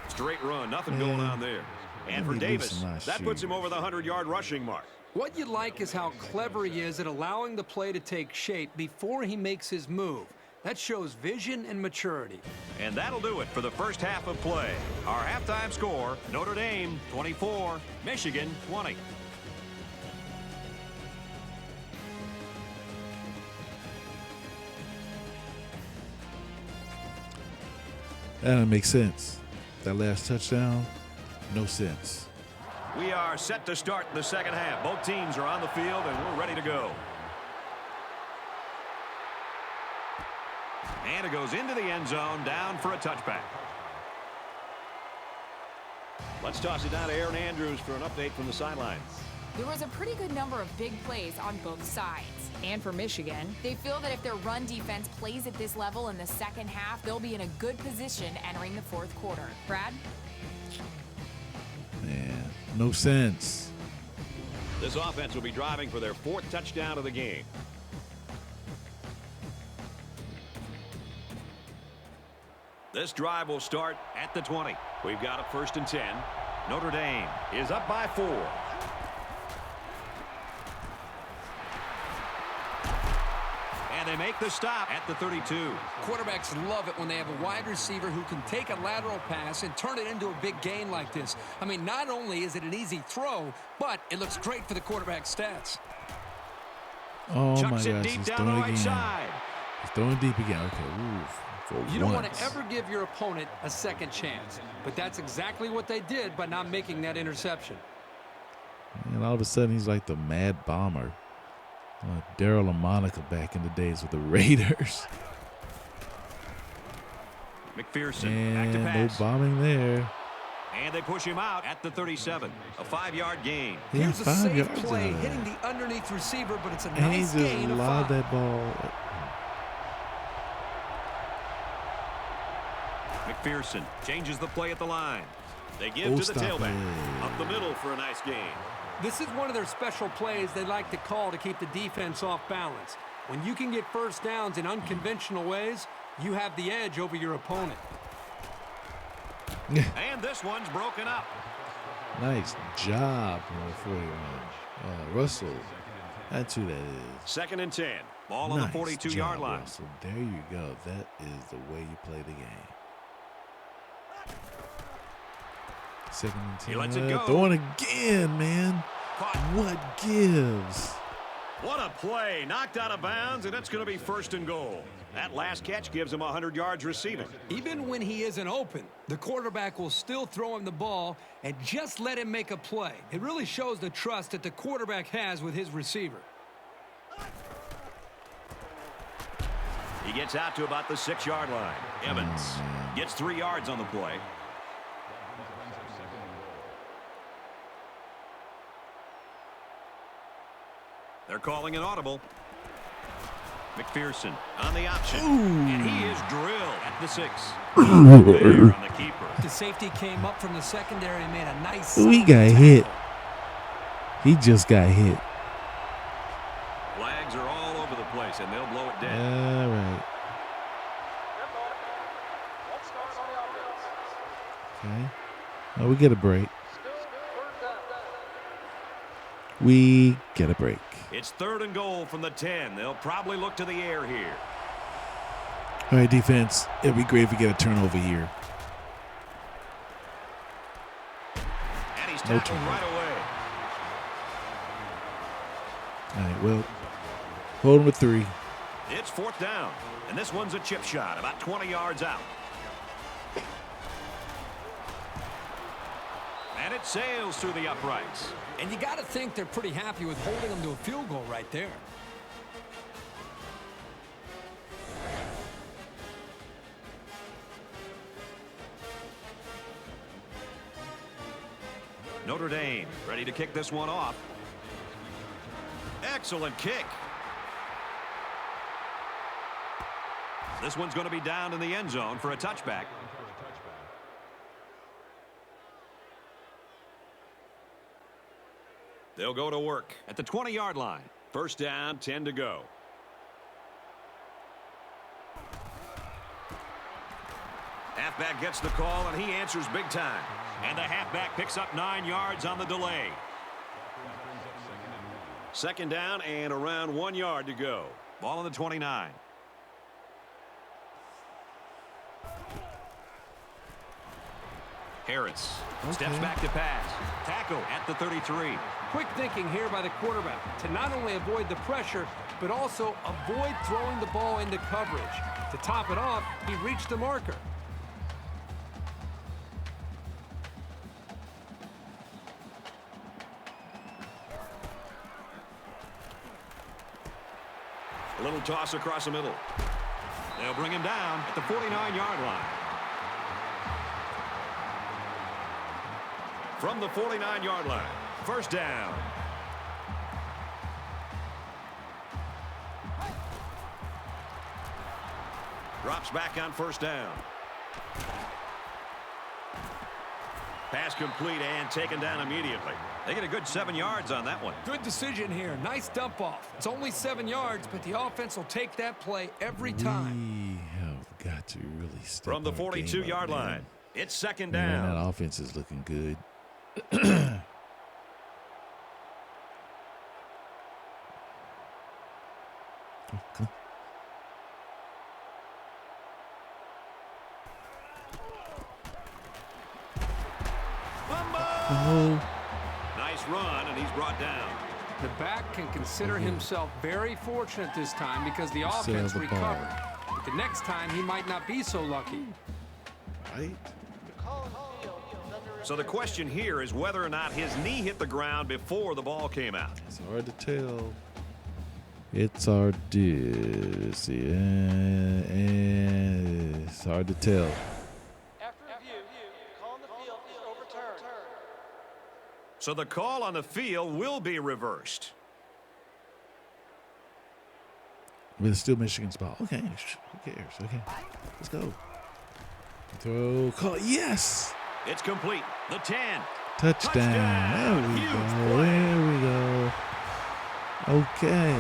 Straight run, nothing going on there. And for Davis, that puts him over the 100-yard rushing mark. What you like is how clever he is at allowing the play to take shape before he makes his move. That shows vision and maturity. And that'll do it for the first half of play. Our halftime score, Notre Dame 24, Michigan 20. That doesn't make sense. That last touchdown, no sense. We are set to start the second half. Both teams are on the field, and we're ready to go. And it goes into the end zone, down for a touchback. Let's toss it down to Aaron Andrews for an update from the sidelines. There was a pretty good number of big plays on both sides. And for Michigan, they feel that if their run defense plays at this level in the second half, they'll be in a good position entering the fourth quarter. Brad? Man, no sense. This offense will be driving for their 4th touchdown of the game. This drive will start at the 20. We've got a first and 10. Notre Dame is up by 4. And they make the stop at the 32. Quarterbacks love it when they have a wide receiver who can take a lateral pass and turn it into a big gain like this. I mean, not only is it an easy throw, but it looks great for the quarterback's stats. Oh, Chucks my gosh. it deep He's down throwing the right again. side. He's throwing deep again. Okay, oof. You don't want to ever give your opponent a second chance, but that's exactly what they did by not making that interception. And all of a sudden, he's like the mad bomber. Like Daryl and Monica back in the days with the Raiders. McPherson back to And no pass. bombing there. And they push him out at the 37. A 5-yard gain. Yeah, Here's a 5 safe yards play out of hitting that. the underneath receiver, but it's a And he nice just gain of lobbed 5. that ball. McPherson changes the play at the line. They give to the tailback. Up the middle for a nice gain. This is one of their special plays they like to call to keep the defense off balance. When you can get first downs in unconventional ways, you have the edge over your opponent. And this one's broken up. Nice job, number 41. Russell. That's who that is. 2nd and 10. Ball on the 42-yard line. Russell. There you go. That is the way you play the game. 2nd and 10. He lets it go. Throwing again, man. Caught. What gives? What a play. Knocked out of bounds, and it's going to be 1st and goal. That last catch gives him 100 yards receiving. Even when he isn't open, the quarterback will still throw him the ball and just let him make a play. It really shows the trust that the quarterback has with his receiver. He gets out to about the 6-yard line. Evans gets 3 yards on the play. They're calling an audible. McPherson on the option. And he is drilled at the 6. There on the keeper. The safety came up from the secondary and made a nice. He got hit. He just got hit. Flags are all over the place, and they'll blow it dead. All right. Okay. Oh, we get a break. We get a break. It's 3rd and goal from the 10. They'll probably look to the air here. All right, defense. It'd be great if we get a turnover here. And he's tackled right away. All right, well, hold him with 3. It's 4th down, and this one's a chip shot, about 20 yards out. And it sails through the uprights. And you got to think they're pretty happy with holding them to a field goal right there. Notre Dame ready to kick this one off. Excellent kick. This one's going to be down in the end zone for a touchback. They'll go to work at the 20-yard line. 1st down, 10 to go. Halfback gets the call, and he answers big time. And the halfback picks up 9 yards on the delay. 2nd down and around 1 yard to go. Ball on the 29. Harris steps back to pass. Tackle at the 33. Quick thinking here by the quarterback to not only avoid the pressure, but also avoid throwing the ball into coverage. To top it off, he reached the marker. A little toss across the middle. They'll bring him down at the 49-yard line. From the 49-yard line, 1st down. Drops back on 1st down. Pass complete and taken down immediately. They get a good 7 yards on that one. Good decision here. Nice dump off. It's only 7 yards, but the offense will take that play every time. We have got to really step from the 42-yard line. It's 2nd down. Man, that offense is looking good. Oh. Nice run, and he's brought down. The back can consider himself very fortunate this time because the offense recovered. But the next time, he might not be so lucky. Right? So the question here is whether or not his knee hit the ground before the ball came out. It's hard to tell. It's hard to see. It's hard to tell. After review, call on the field is overturned. So the call on the field will be reversed. But it's still Michigan's ball. Okay, who cares? Okay, let's go. Throw, call, yes! It's complete. The 10. Touchdown. There we go. There we go. Okay.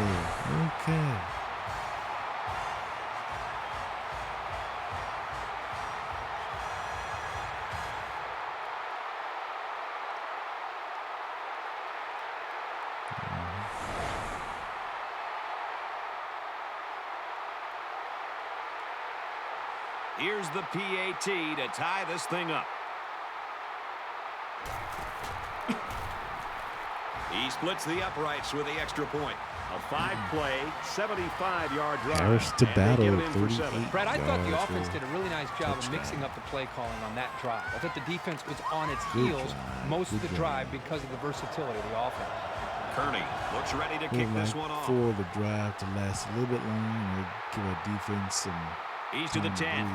Okay. Here's the PAT to tie this thing up. He splits the uprights with the extra point. A 5-play, 75-yard drive. Harris to battle. Brad, I thought the offense did a really nice job of mixing up the play calling on that drive. I thought the defense was on its heels most of the drive because of the versatility of the offense. Kearney looks ready to kick this one off. For the drive to last a little bit longer, give our defense some. He's to the 10.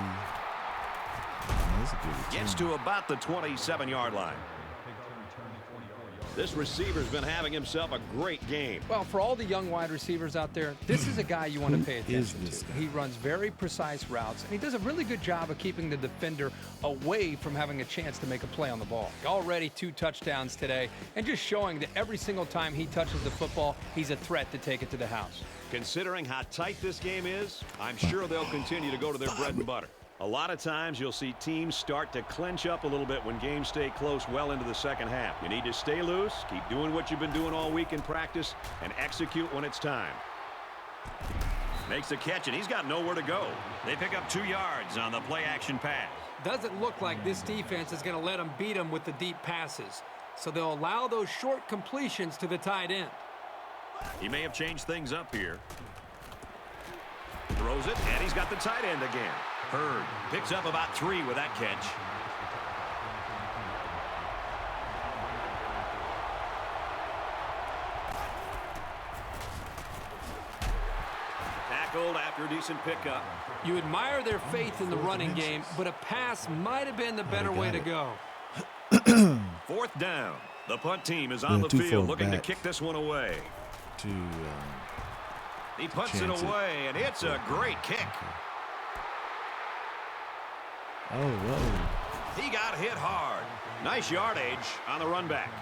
Gets to about the 27-yard line. This receiver's been having himself a great game. Well, for all the young wide receivers out there, this is a guy you want to pay attention to. He runs very precise routes, and he does a really good job of keeping the defender away from having a chance to make a play on the ball. Already 2 touchdowns today, and just showing that every single time he touches the football, he's a threat to take it to the house. Considering how tight this game is, I'm sure they'll continue to go to their bread and butter. A lot of times you'll see teams start to clinch up a little bit when games stay close well into the second half. You need to stay loose, keep doing what you've been doing all week in practice, and execute when it's time. Makes the catch, and he's got nowhere to go. They pick up 2 yards on the play-action pass. Doesn't look like this defense is going to let them beat them with the deep passes. So they'll allow those short completions to the tight end. He may have changed things up here. Throws it, and he's got the tight end again. Hurd picks up about 3 with that catch. Tackled after a decent pickup. You admire their faith in the running game, but a pass might have been the better way to go. 4th down. The punt team is on the field looking to kick this one away. He punts it away, and it's a great kick. Oh, whoa. He got hit hard. Nice yardage on the run back.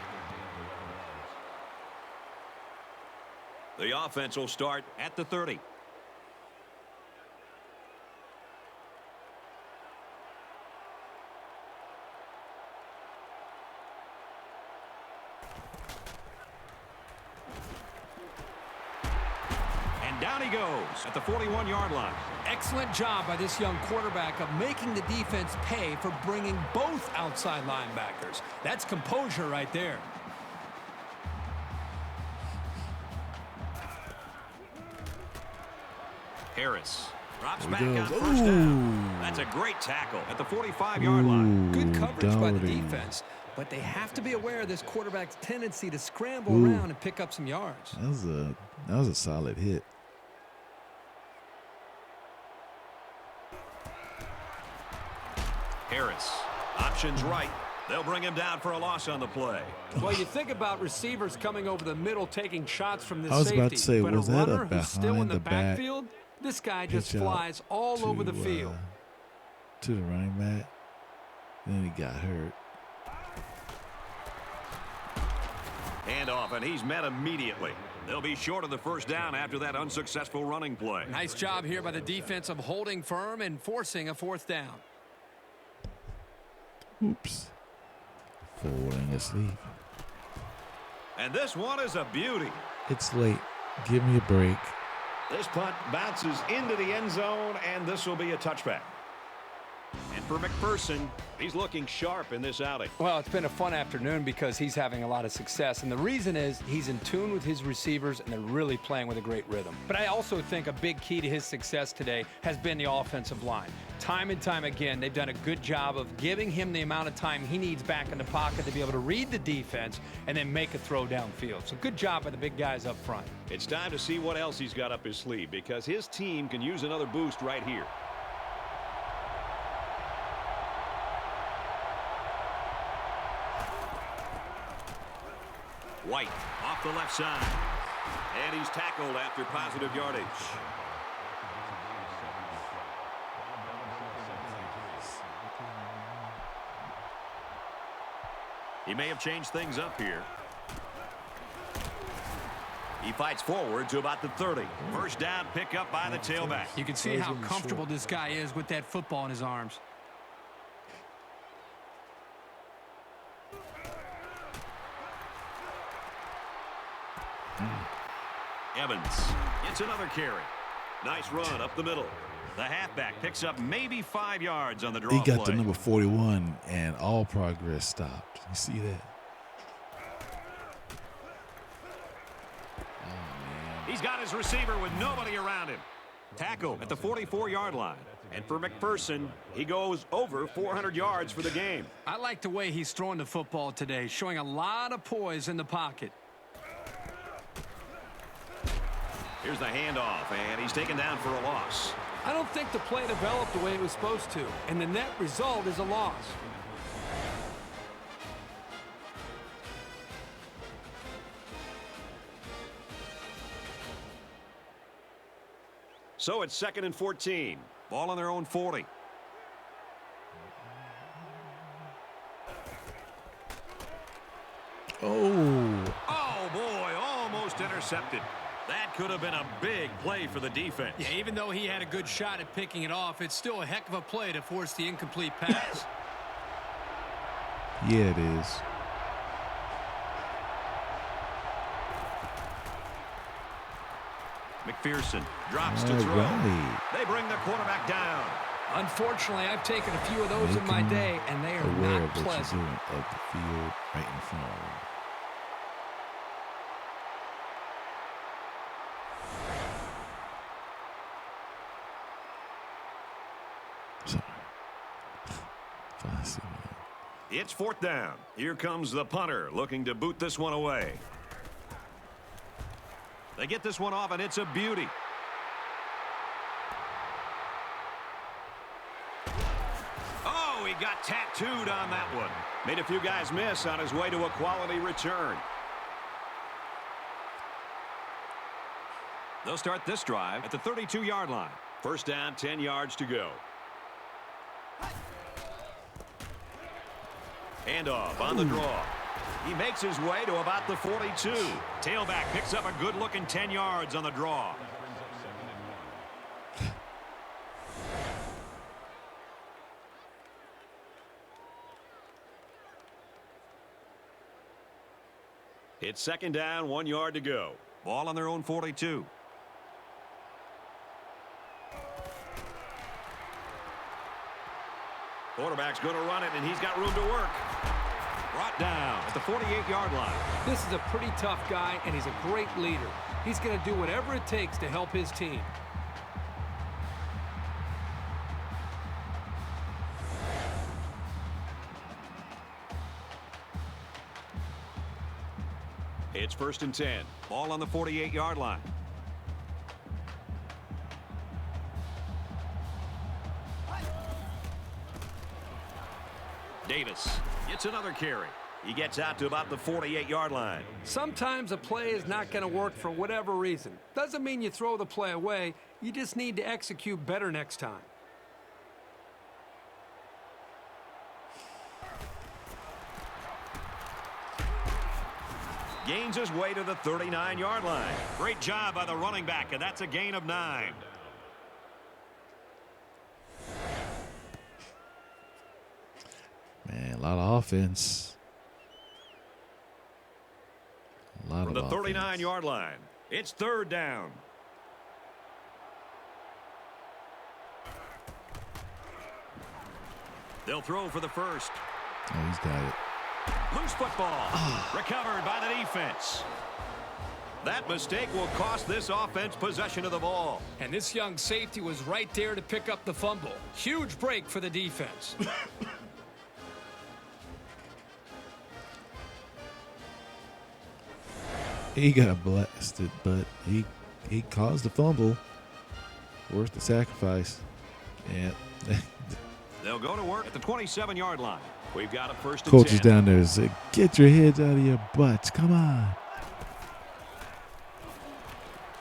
The offense will start at the 30. Down he goes at the 41-yard line. Excellent job by this young quarterback of making the defense pay for bringing both outside linebackers. That's composure right there. Harris drops back on first down. That's a great tackle at the 45-yard line. Good coverage by the defense. But they have to be aware of this quarterback's tendency to scramble around and pick up some yards. That was a solid hit. Harris, options right. They'll bring him down for a loss on the play. Well, you think about receivers coming over the middle taking shots from this safety. I was about to say, but was a that runner a who's still in the behind-the-back backfield, this guy just flies all over the field. To the running back. Then he got hurt. Handoff, and he's met immediately. They'll be short of the first down after that unsuccessful running play. Nice job here by the defense of holding firm and forcing a 4th down. Oops. Falling asleep. And this one is a beauty. It's late. Give me a break. This punt bounces into the end zone, and this will be a touchback. And for McPherson, he's looking sharp in this outing. Well, it's been a fun afternoon because he's having a lot of success. And the reason is he's in tune with his receivers, and they're really playing with a great rhythm. But I also think a big key to his success today has been the offensive line. Time and time again, they've done a good job of giving him the amount of time he needs back in the pocket to be able to read the defense and then make a throw downfield. So good job by the big guys up front. It's time to see what else he's got up his sleeve because his team can use another boost right here. White off the left side. And he's tackled after positive yardage. He may have changed things up here. He fights forward to about the 30. First down pick up by the tailback. You can see how comfortable this guy is with that football in his arms. Evans gets another carry. Nice run up the middle. The halfback picks up maybe 5 yards on the draw play. He got play. to number 41, and all progress stopped. You see that? Oh, man. He's got his receiver with nobody around him. Tackle at the 44-yard line. And for McPherson, he goes over 400 yards for the game. I like the way he's throwing the football today, showing a lot of poise in the pocket. Here's the handoff, and he's taken down for a loss. I don't think the play developed the way it was supposed to, and the net result is a loss. So it's 2nd and 14. Ball on their own 40. Oh, boy, almost intercepted. That could have been a big play for the defense. Yeah, even though he had a good shot at picking it off, it's still a heck of a play to force the incomplete pass. Yeah, it is. McPherson drops to throw. Right. They bring the quarterback down. Unfortunately, I've taken a few of those in my day, and they are aware not of what pleasant. you're doing of the field right in front of them. It's 4th down. Here comes the punter looking to boot this one away. They get this one off, and it's a beauty. Oh, he got tattooed on that one. Made a few guys miss on his way to a quality return. They'll start this drive at the 32-yard line. 1st down, 10 yards to go. Handoff on the draw. He makes his way to about the 42. Tailback picks up a good-looking 10 yards on the draw. It's 2nd down, 1 yard to go. Ball on their own 42. Quarterback's going to run it, and he's got room to work. Brought down at the 48-yard line. This is a pretty tough guy, and he's a great leader. He's going to do whatever it takes to help his team. It's 1st and 10. Ball on the 48-yard line. Davis gets another carry. He gets out to about the 48-yard line. Sometimes a play is not going to work for whatever reason. Doesn't mean you throw the play away. You just need to execute better next time. Gains his way to the 39-yard line. Great job by the running back, and that's a gain of 9. Man, a lot of offense. A lot From of the offense. 39-yard line, it's 3rd down. They'll throw for the first. Oh, he's got it. Loose football. Recovered by the defense. That mistake will cost this offense possession of the ball. And this young safety was right there to pick up the fumble. Huge break for the defense. He got blasted, but he caused the fumble. Worth the sacrifice. Yeah. They'll go to work at the 27-yard line. We've got a 1st and 10. Coach is down there. Say, get your heads out of your butts. Come on.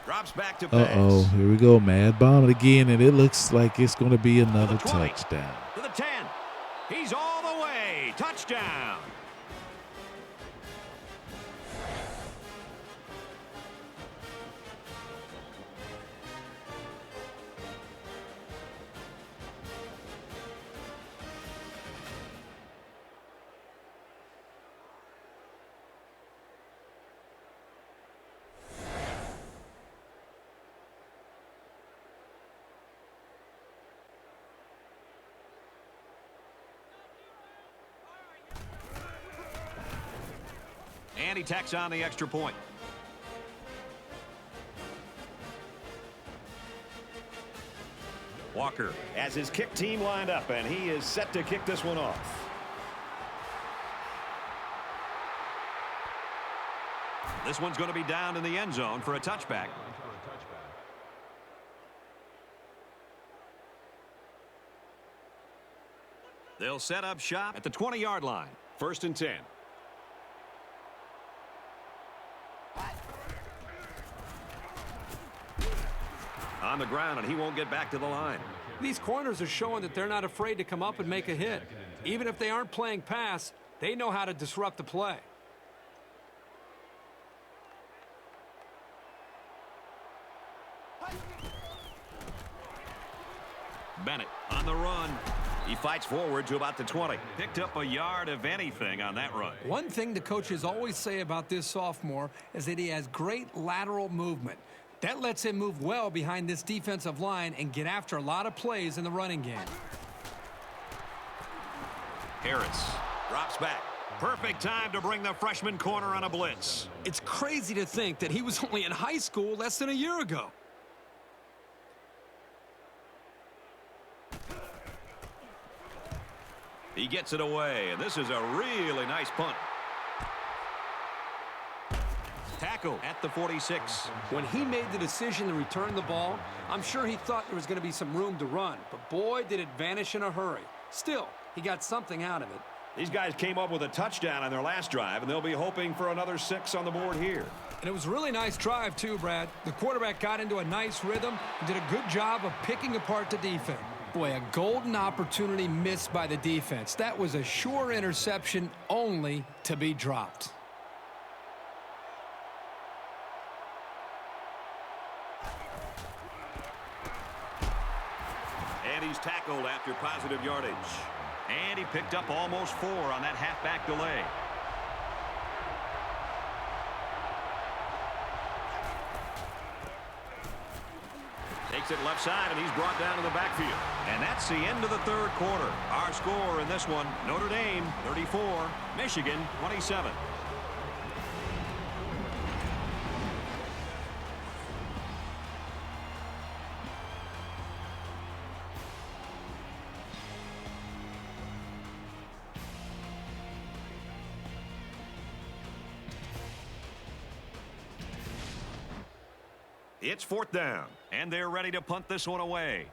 Drops back to pass. Uh-oh. Here we go. Mad bomb it again, and it looks like it's going to be another To the 20, touchdown. To the 10. He's all the way. Touchdown. And he tacks on the extra point. Walker has his kick team lined up, and he is set to kick this one off. This one's going to be down in the end zone for a touchback. They'll set up shop at the 20-yard line. 1st and 10. On the ground, and he won't get back to the line. These corners are showing that they're not afraid to come up and make a hit. Even if they aren't playing pass, they know how to disrupt the play. Bennett on the run. He fights forward to about the 20. Picked up a yard of anything on that run. One thing the coaches always say about this sophomore is that he has great lateral movement. That lets him move well behind this defensive line and get after a lot of plays in the running game. Harris drops back. Perfect time to bring the freshman corner on a blitz. It's crazy to think that he was only in high school less than a year ago. He gets it away, and this is a really nice punt. Tackle at the 46. When he made the decision to return the ball, I'm sure he thought there was going to be some room to run, but boy, did it vanish in a hurry. Still, he got something out of it. These guys came up with a touchdown on their last drive, and they'll be hoping for another 6 on the board here. And it was a really nice drive, too, Brad. The quarterback got into a nice rhythm and did a good job of picking apart the defense. Boy, a golden opportunity missed by the defense. That was a sure interception only to be dropped. And he's tackled after positive yardage. And he picked up almost 4 on that halfback delay. Takes it left side, and he's brought down to the backfield. And that's the end of the 3rd quarter. Our score in this one, Notre Dame 34, Michigan 27. It's 4th down, and they're ready to punt this one away.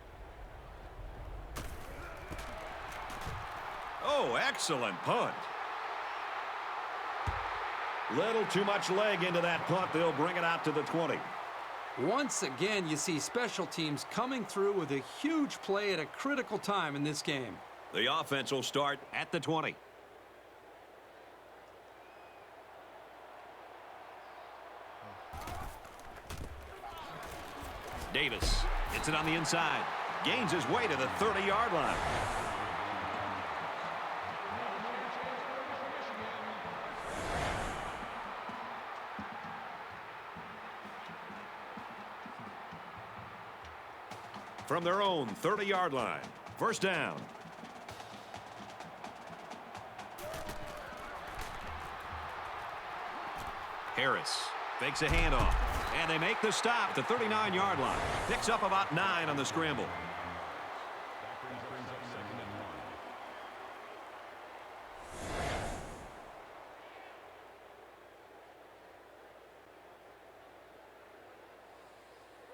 Oh, excellent punt. Little too much leg into that punt. They'll bring it out to the 20. Once again, you see special teams coming through with a huge play at a critical time in this game. The offense will start at the 20. Davis gets it on the inside. Gains his way to the 30-yard line. From their own 30-yard line. 1st down. Harris fakes a handoff. And they make the stop at the 39-yard line. Picks up about 9 on the scramble.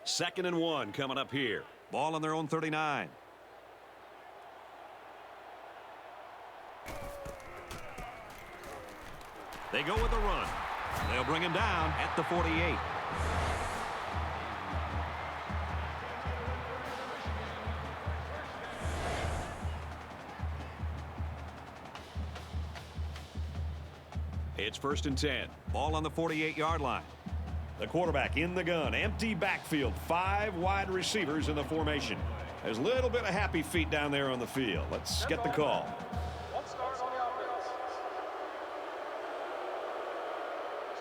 Second and 1 coming up here. Ball on their own 39. They go with the run. They'll bring him down at the 48. It's 1st and 10. Ball on the 48-yard line. The quarterback in the gun. Empty backfield. 5 wide receivers in the formation. There's a little bit of happy feet down there on the field. Let's get the call. One start on the offense.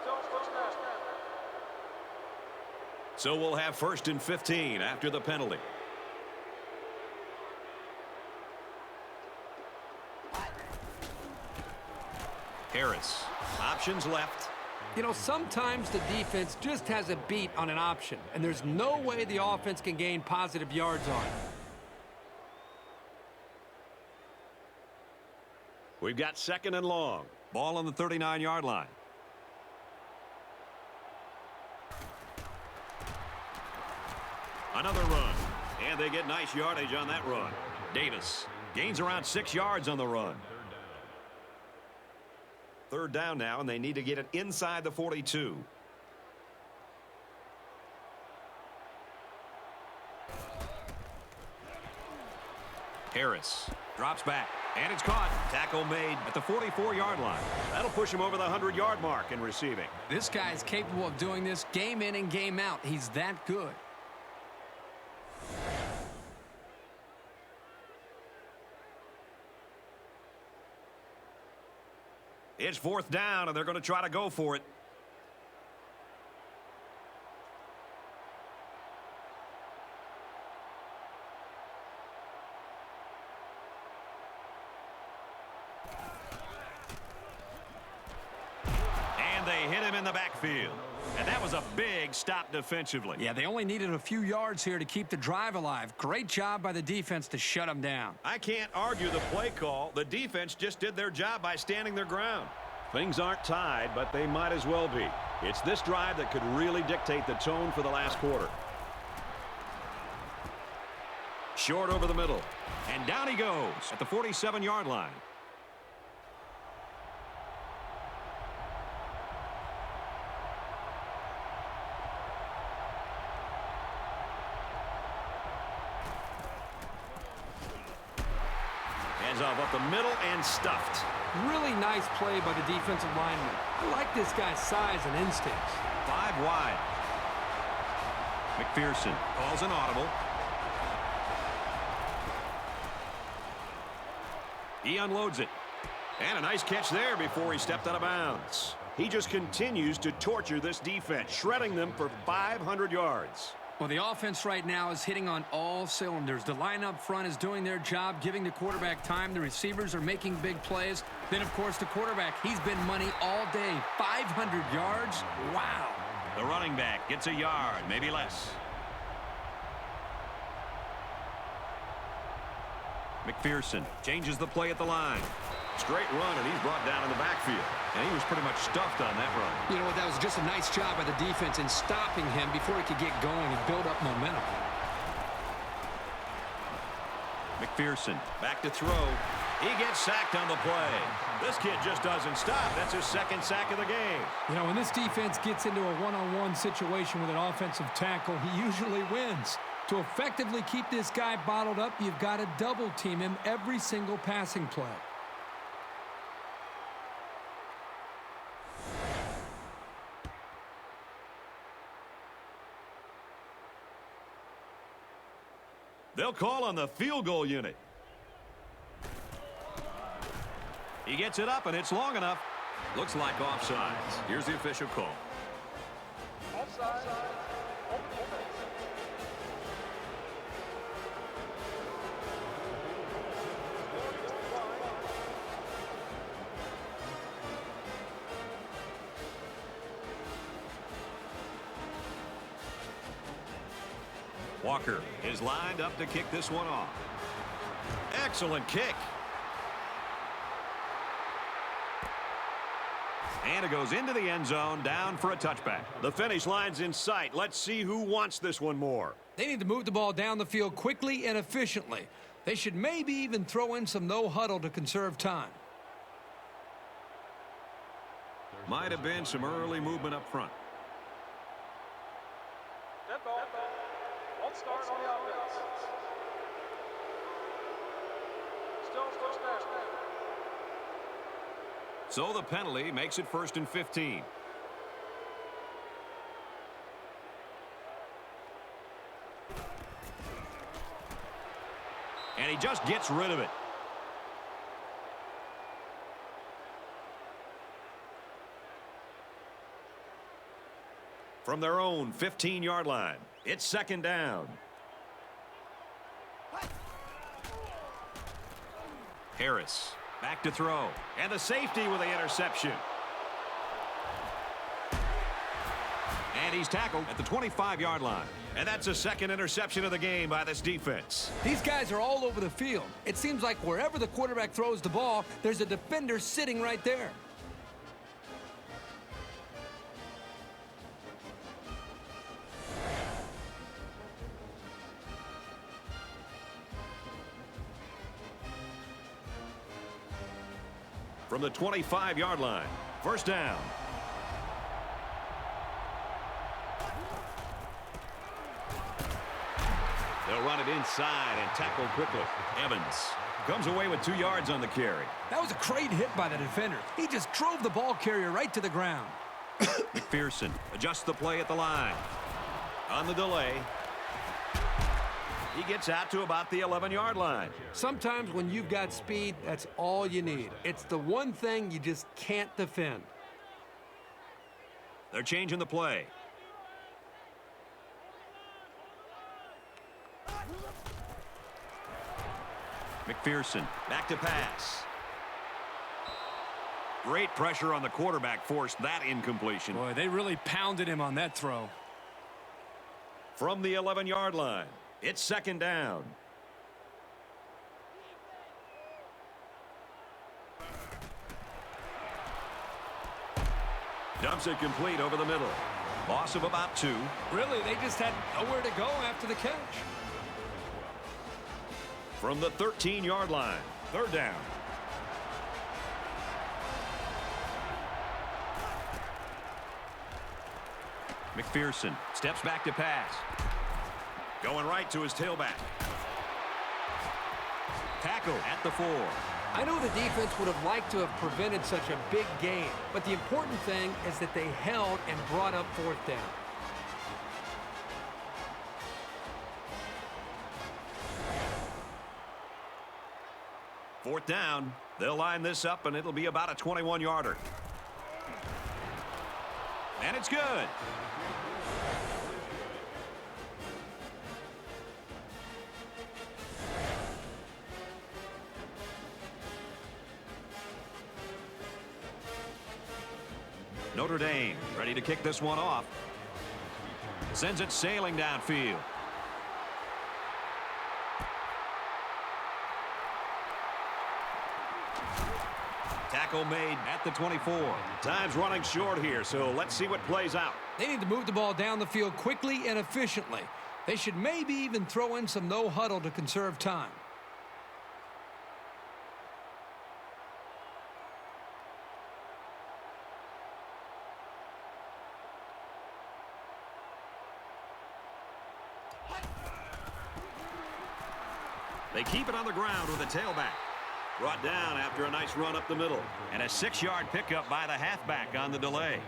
Still 1st down. So we'll have 1st and 15 after the penalty. Harris. Options left. You know, sometimes the defense just has a beat on an option, and there's no way the offense can gain positive yards on it. We've got 2nd and long. Ball on the 39-yard line. Another run. And they get nice yardage on that run. Davis gains around 6 yards on the run. Third down now, and they need to get it inside the 42. Harris drops back, and it's caught. Tackle made at the 44-yard line. That'll push him over the 100-yard mark in receiving. This guy is capable of doing this game in and game out. He's that good. It's fourth down, and they're going to try to go for it. And they hit him in the backfield. And that was a big stop defensively. Yeah, they only needed a few yards here to keep the drive alive. Great job by the defense to shut them down. I can't argue the play call. The defense just did their job by standing their ground. Things aren't tied, but they might as well be. It's this drive that could really dictate the tone for the last quarter. Short over the middle. And down he goes at the 47-yard line. Hands off up the middle and stuffed. Really nice play by the defensive lineman. I like this guy's size and instincts. 5 wide. McPherson calls an audible. He unloads it. And a nice catch there before he stepped out of bounds. He just continues to torture this defense, shredding them for 500 yards. Well, the offense right now is hitting on all cylinders. The line up front is doing their job, giving the quarterback time. The receivers are making big plays. Then, of course, the quarterback, he's been money all day. 500 yards? Wow. The running back gets a yard, maybe less. McPherson changes the play at the line. Straight run, and he's brought down in the backfield. And he was pretty much stuffed on that run. You know what? That was just a nice job by the defense in stopping him before he could get going and build up momentum. McPherson back to throw. He gets sacked on the play. This kid just doesn't stop. That's his second sack of the game. You know, when this defense gets into a one-on-one situation with an offensive tackle, he usually wins. To effectively keep this guy bottled up, you've got to double team him every single passing play. They'll call on the field goal unit. He gets it up, and it's long enough. Looks like offsides. Here's the official call. Offside. Walker is lined up to kick this one off. Excellent kick. And it goes into the end zone, down for a touchback. The finish line's in sight. Let's see who wants this one more. They need to move the ball down the field quickly and efficiently. They should maybe even throw in some no huddle to conserve time. Might have been some early movement up front. Dead ball. One start on the offense. Still first down. So the penalty makes it 1st and 15. And he just gets rid of it. From their own 15-yard line, it's 2nd down. Harris back to throw. And the safety with the interception. And he's tackled at the 25-yard line. And that's a second interception of the game by this defense. These guys are all over the field. It seems like wherever the quarterback throws the ball, there's a defender sitting right there. from the 25-yard line. First down. They'll run it inside and tackle quickly. Evans comes away with 2 yards on the carry. That was a great hit by the defender. He just drove the ball carrier right to the ground. McPherson adjusts the play at the line. On the delay, he gets out to about the 11-yard line. Sometimes when you've got speed, that's all you need. It's the one thing you just can't defend. They're changing the play. McPherson back to pass. Great pressure on the quarterback forced that incompletion. Boy, they really pounded him on that throw. From the 11-yard line, it's second down. Dumps it complete over the middle. Loss of about 2. Really, they just had nowhere to go after the catch. From the 13-yard line, third down. McPherson steps back to pass. Going right to his tailback. Tackle at the 4. I know the defense would have liked to have prevented such a big gain, but the important thing is that they held and brought up fourth down. Fourth down. They'll line this up, and it'll be about a 21-yarder. And it's good. Notre Dame ready to kick this one off. Sends it sailing downfield. Tackle made at the 24. Time's running short here, so let's see what plays out. They need to move the ball down the field quickly and efficiently. They should maybe even throw in some no huddle to conserve time. They keep it on the ground with a tailback. Brought down after a nice run up the middle. And a 6-yard pickup by the halfback on the delay.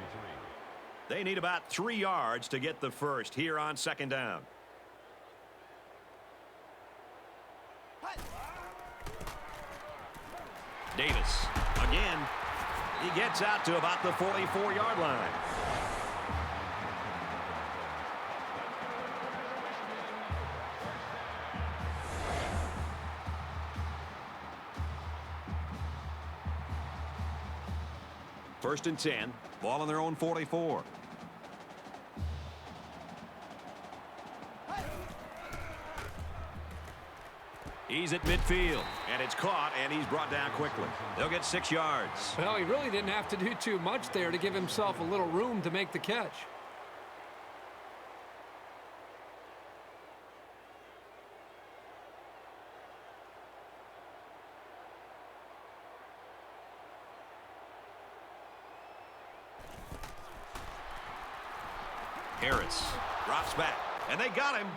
They need about 3 yards to get the first here on second down. Davis again. He gets out to about the 44-yard line. First and 10. Ball on their own 44. He's at midfield, and it's caught, and he's brought down quickly. They'll get 6 yards. Well, he really didn't have to do too much there to give himself a little room to make the catch. Harris drops back, and they got him.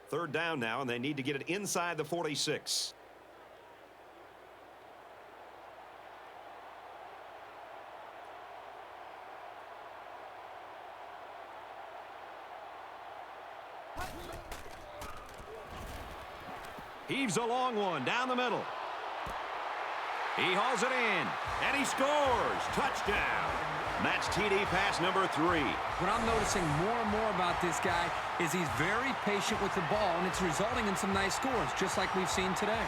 Third down now, and they need to get it inside the 46. Heaves a long one down the middle. He hauls it in, and he scores. Touchdown. That's TD pass number 3. What I'm noticing more and more about this guy is he's very patient with the ball, and it's resulting in some nice scores, just like we've seen today.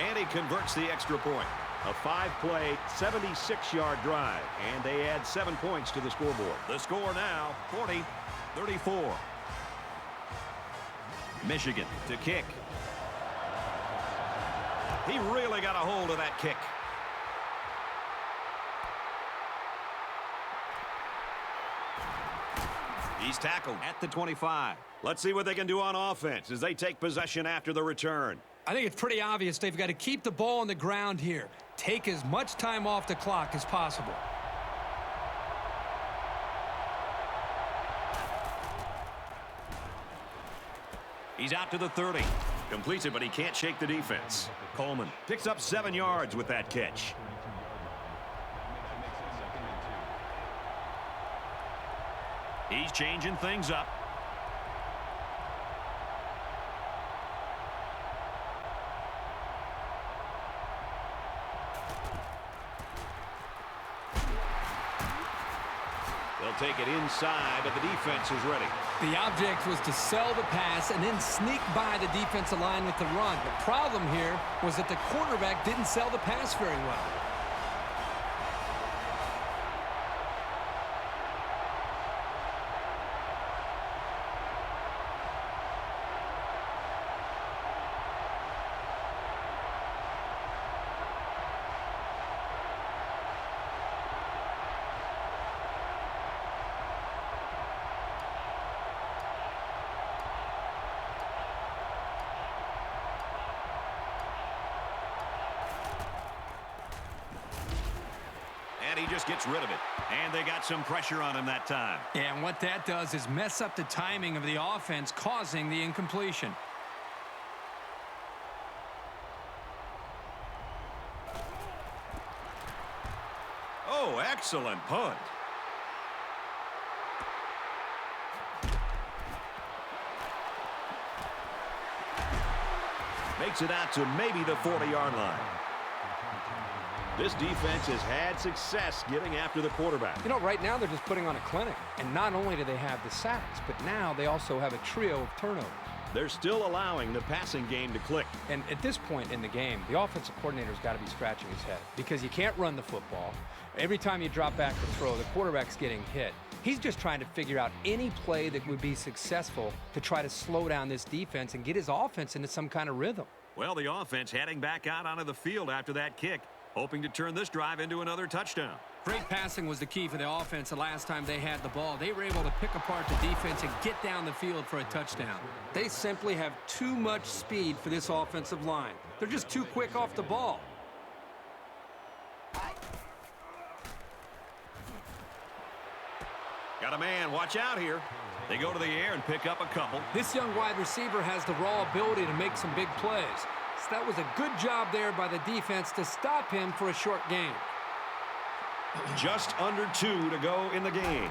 And he converts the extra point. A 5-play, 76-yard drive. And they add 7 points to the scoreboard. The score now, 40-34. Michigan to kick. He really got a hold of that kick. He's tackled at the 25. Let's see what they can do on offense as they take possession after the return. I think it's pretty obvious they've got to keep the ball on the ground here. Take as much time off the clock as possible. He's out to the 30. Completes it, but he can't shake the defense. Coleman picks up 7 yards with that catch. He's changing things up. They'll take it inside, but the defense is ready. The object was to sell the pass and then sneak by the defensive line with the run. The problem here was that the quarterback didn't sell the pass very well. And he just gets rid of it. And they got some pressure on him that time. And what that does is mess up the timing of the offense, causing the incompletion. Oh, excellent punt. Makes it out to maybe the 40-yard line. This defense has had success getting after the quarterback. You know, right now they're just putting on a clinic. And not only do they have the sacks, but now they also have a trio of turnovers. They're still allowing the passing game to click. And at this point in the game, the offensive coordinator's got to be scratching his head because you can't run the football. Every time you drop back to throw, the quarterback's getting hit. He's just trying to figure out any play that would be successful to try to slow down this defense and get his offense into some kind of rhythm. Well, the offense heading back out onto the field after that kick, hoping to turn this drive into another touchdown. Great passing was the key for the offense the last time they had the ball. They were able to pick apart the defense and get down the field for a touchdown. They simply have too much speed for this offensive line. They're just too quick off the ball. Got a man, watch out here. They go to the air and pick up a couple. This young wide receiver has the raw ability to make some big plays. So that was a good job there by the defense to stop him for a short gain. Just under 2 to go in the game.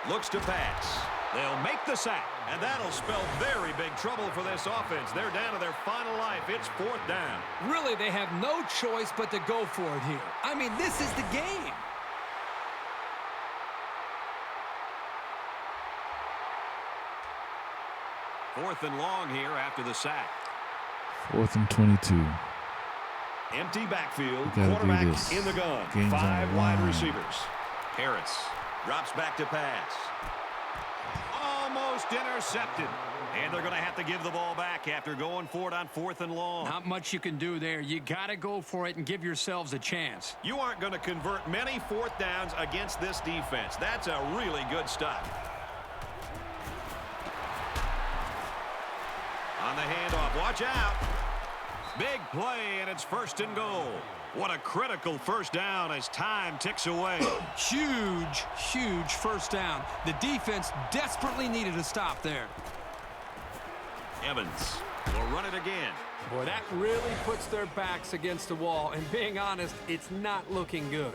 Looks to pass. They'll make the sack. And that'll spell very big trouble for this offense. They're down to their final life. It's 4th down. Really, they have no choice but to go for it here. I mean, this is the game. Fourth and long here after the sack. 4th and 22. Empty backfield. Quarterback in the gun. 5 wide receivers. Harris drops back to pass. Almost intercepted. And they're going to have to give the ball back after going for it on 4th and long. Not much you can do there. You got to go for it and give yourselves a chance. You aren't going to convert many 4th downs against this defense. That's a really good stop. On the handoff, watch out. Big play, and it's 1st and goal. What a critical first down as time ticks away. Huge, huge first down. The defense desperately needed a stop there. Evans will run it again. Boy, that really puts their backs against the wall. And being honest, it's not looking good.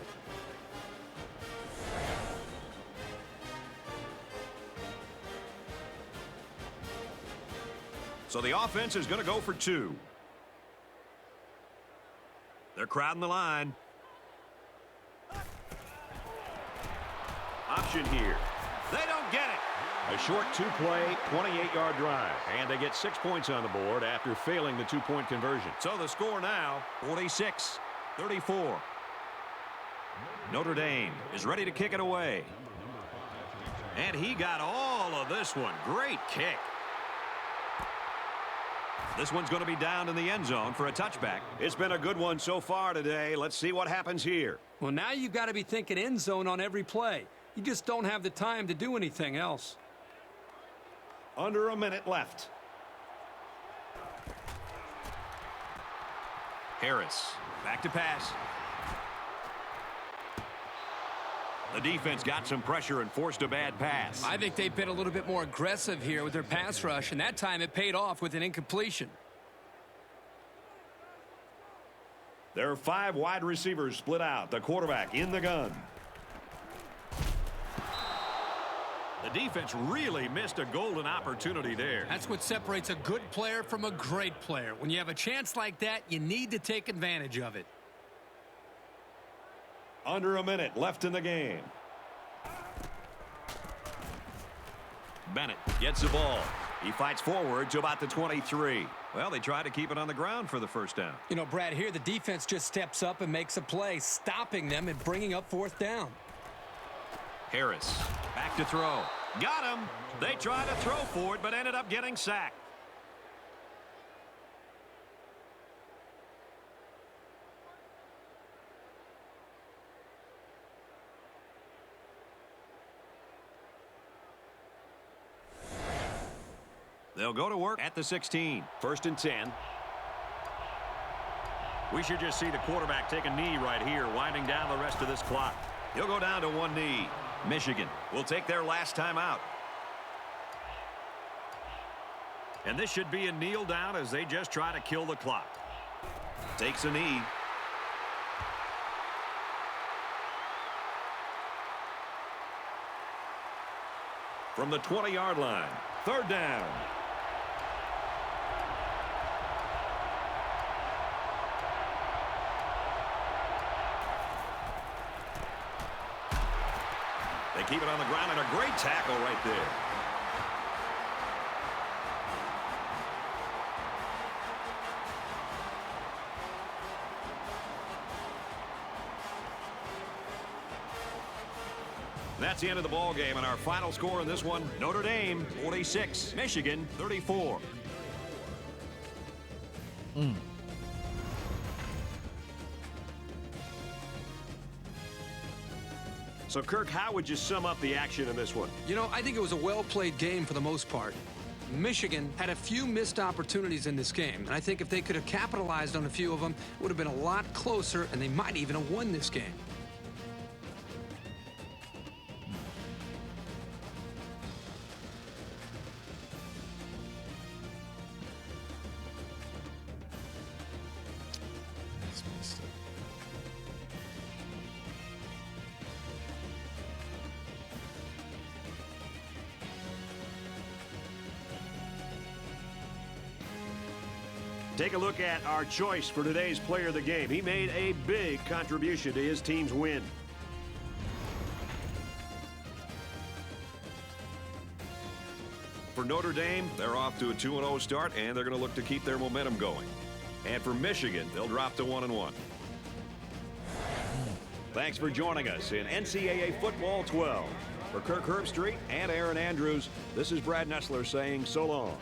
So the offense is going to go for 2. They're crowding the line. Option here. They don't get it. A short two-play, 28-yard drive. And they get 6 points on the board after failing the two-point conversion. So the score now, 46-34. Notre Dame is ready to kick it away. And he got all of this one. Great kick. This one's going to be down in the end zone for a touchback. It's been a good one so far today. Let's see what happens here. Well, now you've got to be thinking end zone on every play. You just don't have the time to do anything else. Under a minute left. Harris, back to pass. The defense got some pressure and forced a bad pass. I think they've been a little bit more aggressive here with their pass rush, and that time it paid off with an incompletion. There are 5 wide receivers split out. The quarterback in the gun. The defense really missed a golden opportunity there. That's what separates a good player from a great player. When you have a chance like that, you need to take advantage of it. Under a minute left in the game. Bennett gets the ball. He fights forward to about the 23. Well, they try to keep it on the ground for the first down. You know, Brad, here the defense just steps up and makes a play, stopping them and bringing up fourth down. Harris back to throw. Got him. They tried to throw for it, but ended up getting sacked. They'll go to work at the 16. 1st and 10. We should just see the quarterback take a knee right here, winding down the rest of this clock. He'll go down to one knee. Michigan will take their last time out. And this should be a kneel down as they just try to kill the clock. Takes a knee. From the 20-yard line. 3rd down. They keep it on the ground, and a great tackle right there. That's the end of the ball game, and our final score in this one, Notre Dame 46, Michigan 34. So, Kirk, how would you sum up the action in this one? You know, I think it was a well-played game for the most part. Michigan had a few missed opportunities in this game, and I think if they could have capitalized on a few of them, it would have been a lot closer, and they might even have won this game. Take a look at our choice for today's player of the game. He made a big contribution to his team's win. For Notre Dame, they're off to a 2-0 start, and they're going to look to keep their momentum going. And for Michigan, they'll drop to 1-1. Thanks for joining us in NCAA Football 12. For Kirk Herbstreit and Aaron Andrews, this is Brad Nessler saying so long.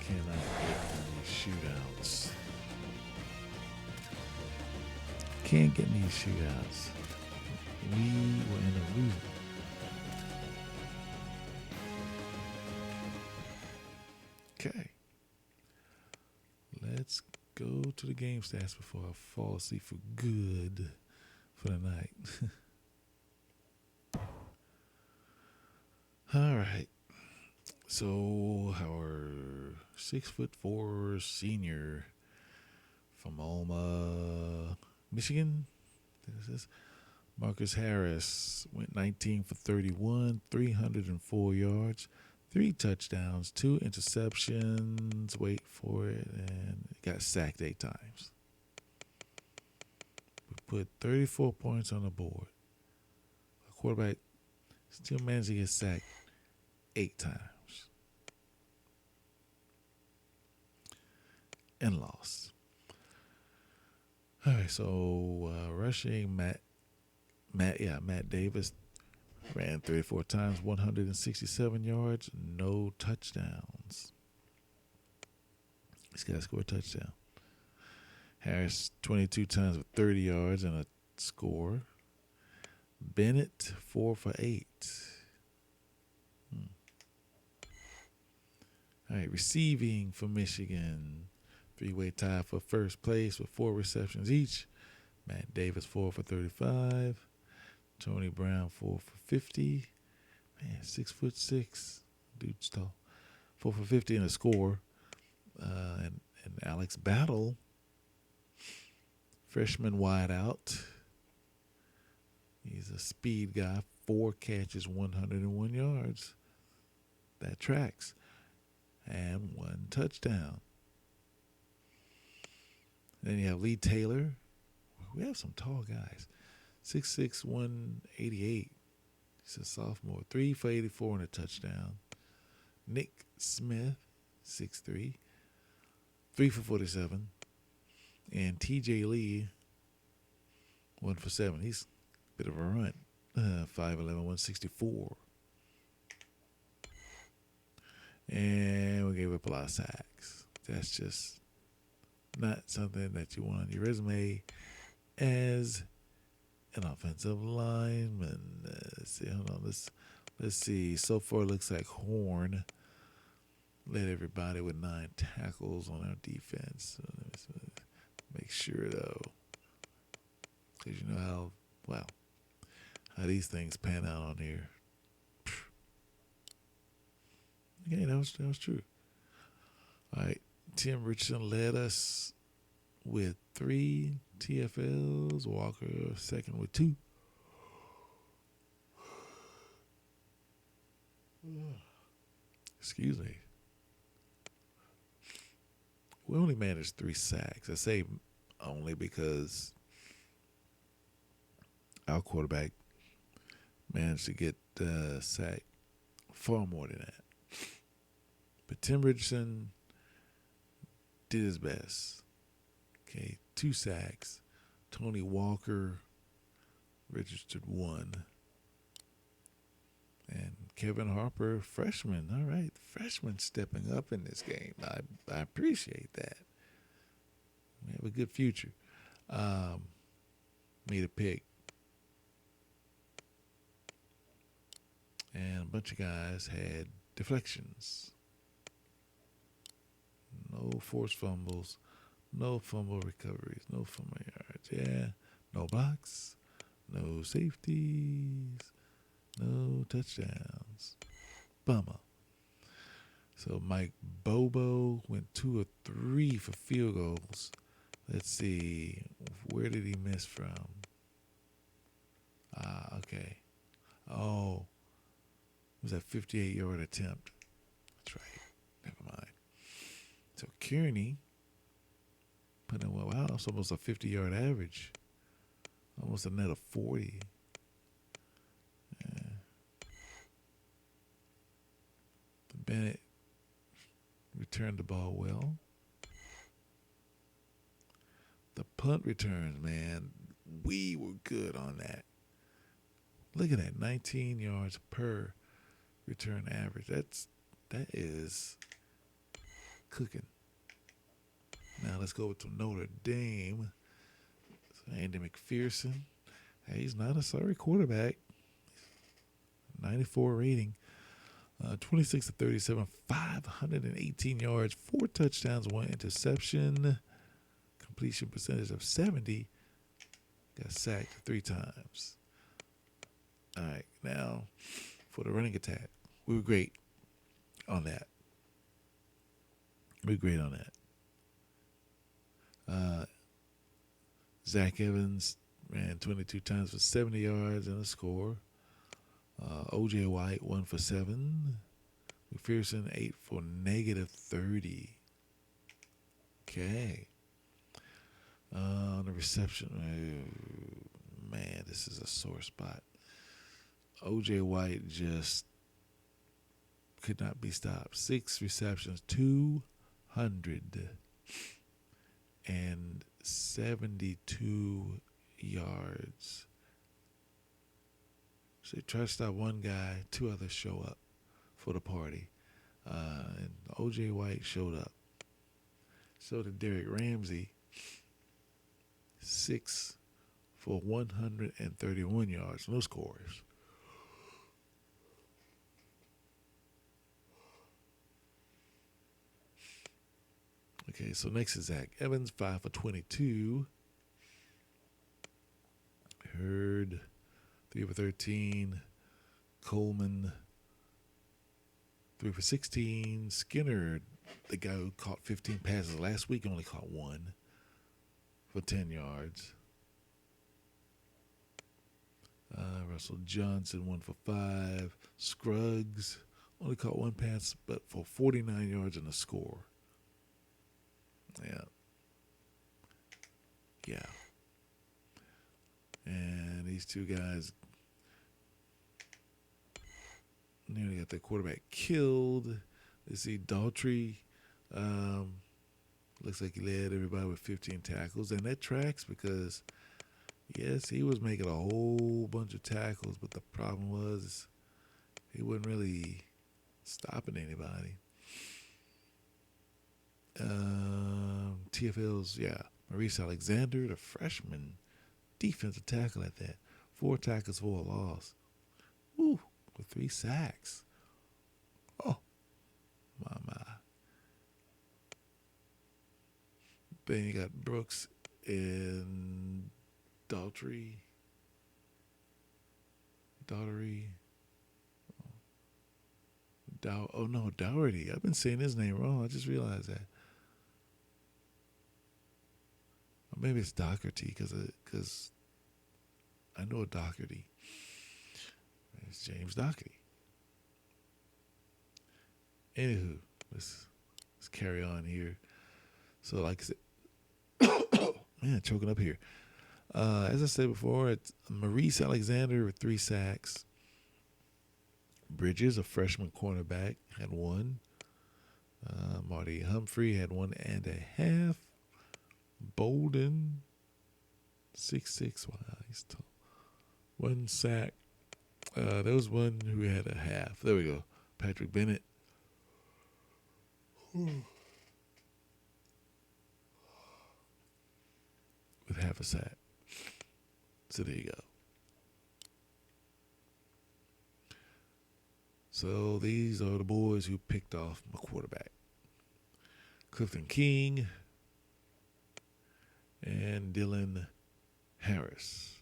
Cannot get any shootouts. Can't get any shootouts. We were in a loop. Okay. Let's go to the game stats before I fall asleep for good for the night. All right. So our 6'4" senior from Alma, Michigan, Marcus Harris went 19 for 31, 304 yards, 3 touchdowns, 2 interceptions. Wait for it, and got sacked 8 times. We put 34 points on the board. A quarterback still managed to get sacked 8 times. And lost. All right, so rushing Matt Davis ran 34 times, 167 yards, no touchdowns. He's got to score a touchdown. Harris 22 times with 30 yards and a score. Bennett 4 for 8. All right, receiving for Michigan. 3-way tie for first place with 4 receptions each. Matt Davis 4 for 35. Tony Brown 4 for 50. Man, 6'6". Dude's tall. 4 for 50 and a score. And Alex Battle, freshman wide out. He's a speed guy. 4 catches, 101 yards. That tracks. And 1 touchdown. Then you have Lee Taylor. We have some tall guys. 6'6", 188. He's a sophomore. 3 for 84 and a touchdown. Nick Smith, 6'3", 3 for 47. And TJ Lee, 1 for 7. He's a bit of a runt. 5'11", 164. And we gave up a lot of sacks. That's just not something that you want on your resume as an offensive lineman. Let's see. So far, it looks like Horn led everybody with 9 tackles on our defense. So let's make sure, though, because you know how these things pan out on here. Okay, that was true. All right, Tim Richardson led us with 3 TFLs. Walker second with 2. Excuse me. We only managed 3 sacks. I say only because our quarterback managed to get sacked far more than that. But Tim Richardson did his best. Okay, 2 sacks. Tony Walker registered 1. And Kevin Harper, freshman. All right, freshman stepping up in this game. I appreciate that. We have a good future. Made a pick. And a bunch of guys had deflections. No forced fumbles. No fumble recoveries. No fumble yards. Yeah. No blocks. No safeties. No touchdowns. Bummer. So Mike Bobo went 2 or 3 for field goals. Let's see. Where did he miss from? Okay. Oh. It was a 58-yard attempt. That's right. Never mind. So Kearney put in, wow, it's almost a 50-yard average. Almost a net of 40. Yeah. Bennett returned the ball well. The punt returns, man, we were good on that. Look at that, 19 yards per return average. That is cooking. Now let's go to Notre Dame. So Andy McPherson. Hey, he's not a sorry quarterback. 94 rating. 26 of 37, 518 yards, 4 touchdowns, 1 interception. Completion percentage of 70. Got sacked 3 times. All right, now for the running attack. We were great on that. Zach Evans ran 22 times for 70 yards and a score. O.J. White 1 for 7. McPherson 8 for -30. Okay. On the reception, man, this is a sore spot. O.J. White just could not be stopped. 6 receptions, 272 yards. So they try to stop one guy, 2 others show up for the party. And O.J. White showed up. So did Derek Ramsey. 6 for 131 yards. No scores. Okay, so next is Zach Evans, 5 for 22. Hurd, 3 for 13. Coleman, 3 for 16. Skinner, the guy who caught 15 passes last week, only caught 1 for 10 yards. Russell Johnson, 1 for 5. Scruggs, only caught 1 pass, but for 49 yards and a score. Yeah. And these 2 guys nearly got their quarterback killed. Let's see, Daughtry looks like he led everybody with 15 tackles. And that tracks because, yes, he was making a whole bunch of tackles, but the problem was he wasn't really stopping anybody. TFL's, Maurice Alexander, the freshman defensive tackle at that. 4 tackles for a loss. Woo, with 3 sacks. Oh, my. Then you got Brooks and Daughtry. Dougherty. I've been saying his name wrong. I just realized that. Or maybe it's Dougherty because I know a Dougherty. It's James Dougherty. Anywho, let's carry on here. So, like I said, man, choking up here. As I said before, it's Maurice Alexander with 3 sacks. Bridges, a freshman cornerback, had 1. Marty Humphrey had 1.5. Bolden, 6'6". Wow, he's tall. 1 sack. There was one who had a half. There we go. Patrick Bennett. With half a sack. So there you go. So these are the boys who picked off my quarterback. Clifton King and Dylan Harris.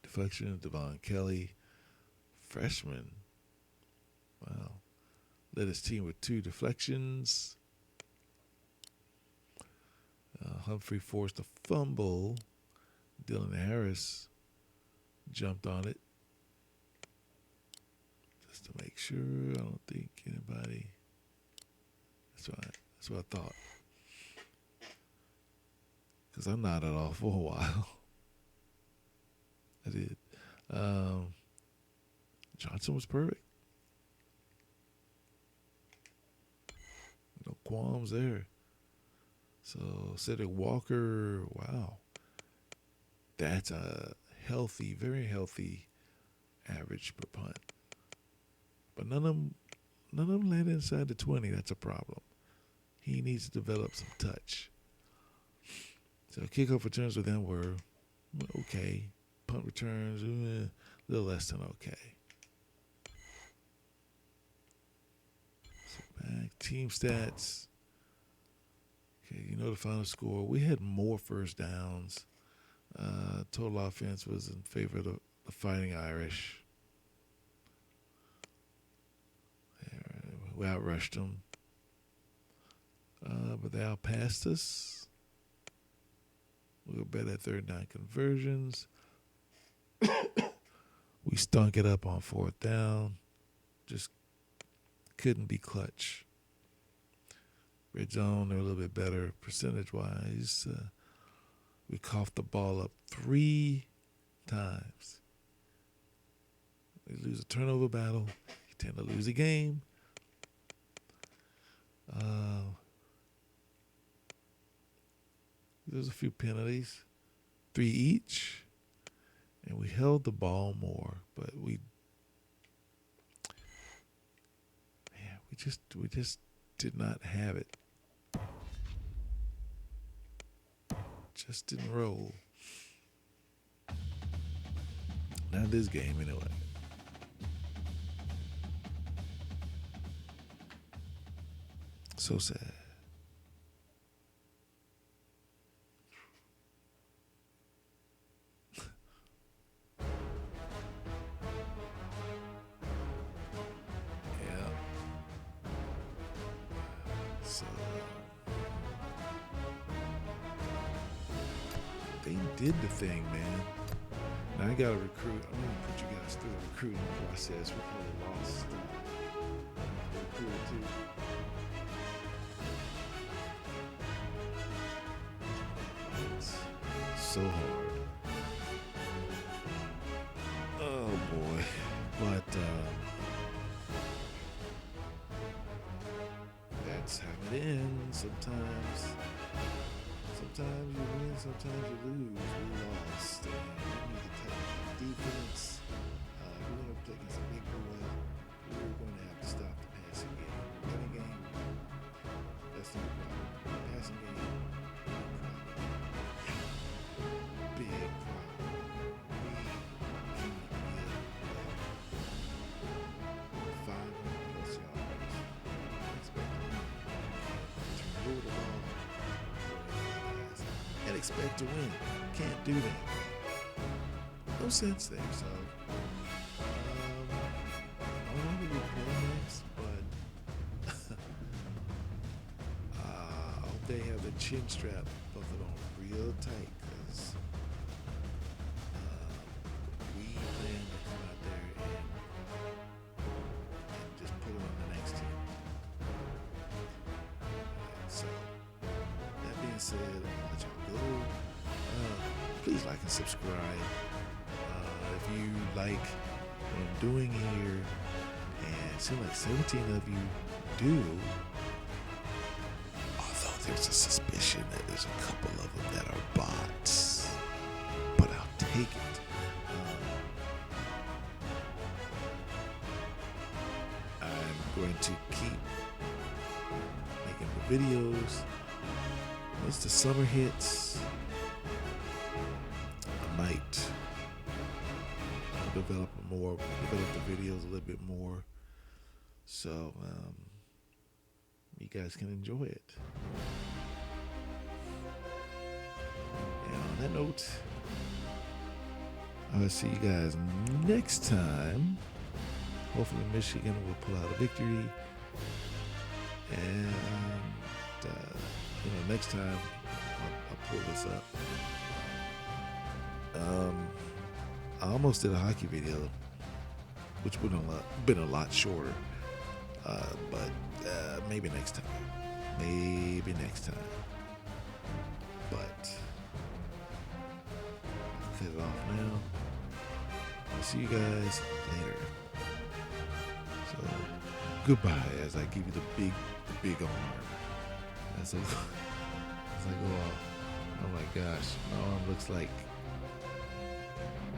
Deflection of Devon Kelly. Freshman. Wow. Led his team with 2 deflections. Humphrey forced a fumble. Dylan Harris jumped on it. Just to make sure. I don't think anybody. That's right. That's what I thought. Because I nodded off for a while. I did. Johnson was perfect. No qualms there. So Cedric Walker, wow. That's a healthy, very healthy average per punt. But none of them landed inside the 20. That's a problem. He needs to develop some touch. So kickoff returns with them were okay. Punt returns, a little less than okay. Team stats. Okay, you know the final score. We had more first downs. Total offense was in favor of the Fighting Irish. We outrushed them. But they outpassed us. We were better at third down conversions. We stunk it up on fourth down. Just couldn't be clutch. Red zone, they were a little bit better percentage-wise. We coughed the ball up 3 times. We lose a turnover battle. You tend to lose a game. There's a few penalties, 3 each, and we held the ball more, but we just did not have it. Just didn't roll. Not this game, anyway. So sad. Yeah. So they did the thing, man. Now I gotta recruit. I'm gonna put you guys through the recruiting process. We probably lost recruited too. It's so hard. Oh boy. But that's how it ends sometimes. Sometimes you win, sometimes you lose. We lost. And we need to take defense. We went up taking some big boy. We were going to have to stop the passing game. Running game, that's not a problem. Passing game, big problem. We need to get 500+ yards. Expect to move the ball. And expect to win. Can't do that. No sense there. So I don't know who we're playing next, but I hope they have the chin strap buckled on real tight, because we plan to come out there and just put it on the next team. So that being said, I'll let y'all go. Please like and subscribe. If you like what I'm doing here, and it seems like 17 of you do, although there's a suspicion that there's a couple of them that are bots, but I'll take it. I'm going to keep making the videos. Once the summer hits, I might develop the videos a little bit more, so you guys can enjoy it. And on that note, I'll see you guys next time. Hopefully Michigan will pull out a victory, and next time I'll pull this up. I almost did a hockey video, which would have been a lot shorter, but maybe next time. Maybe next time. But I'll cut it off now. I'll see you guys later. So goodbye as I give you the big arm. As I go off. Oh my gosh, my arm looks like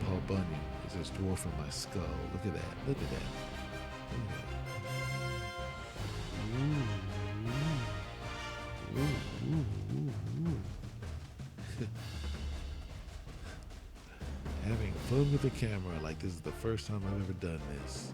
Paul Bunyan. Is this dwarfing my skull? Look at that. Look at that. Look at that. Ooh, ooh, ooh, ooh, ooh. Having fun with the camera like this is the first time I've ever done this.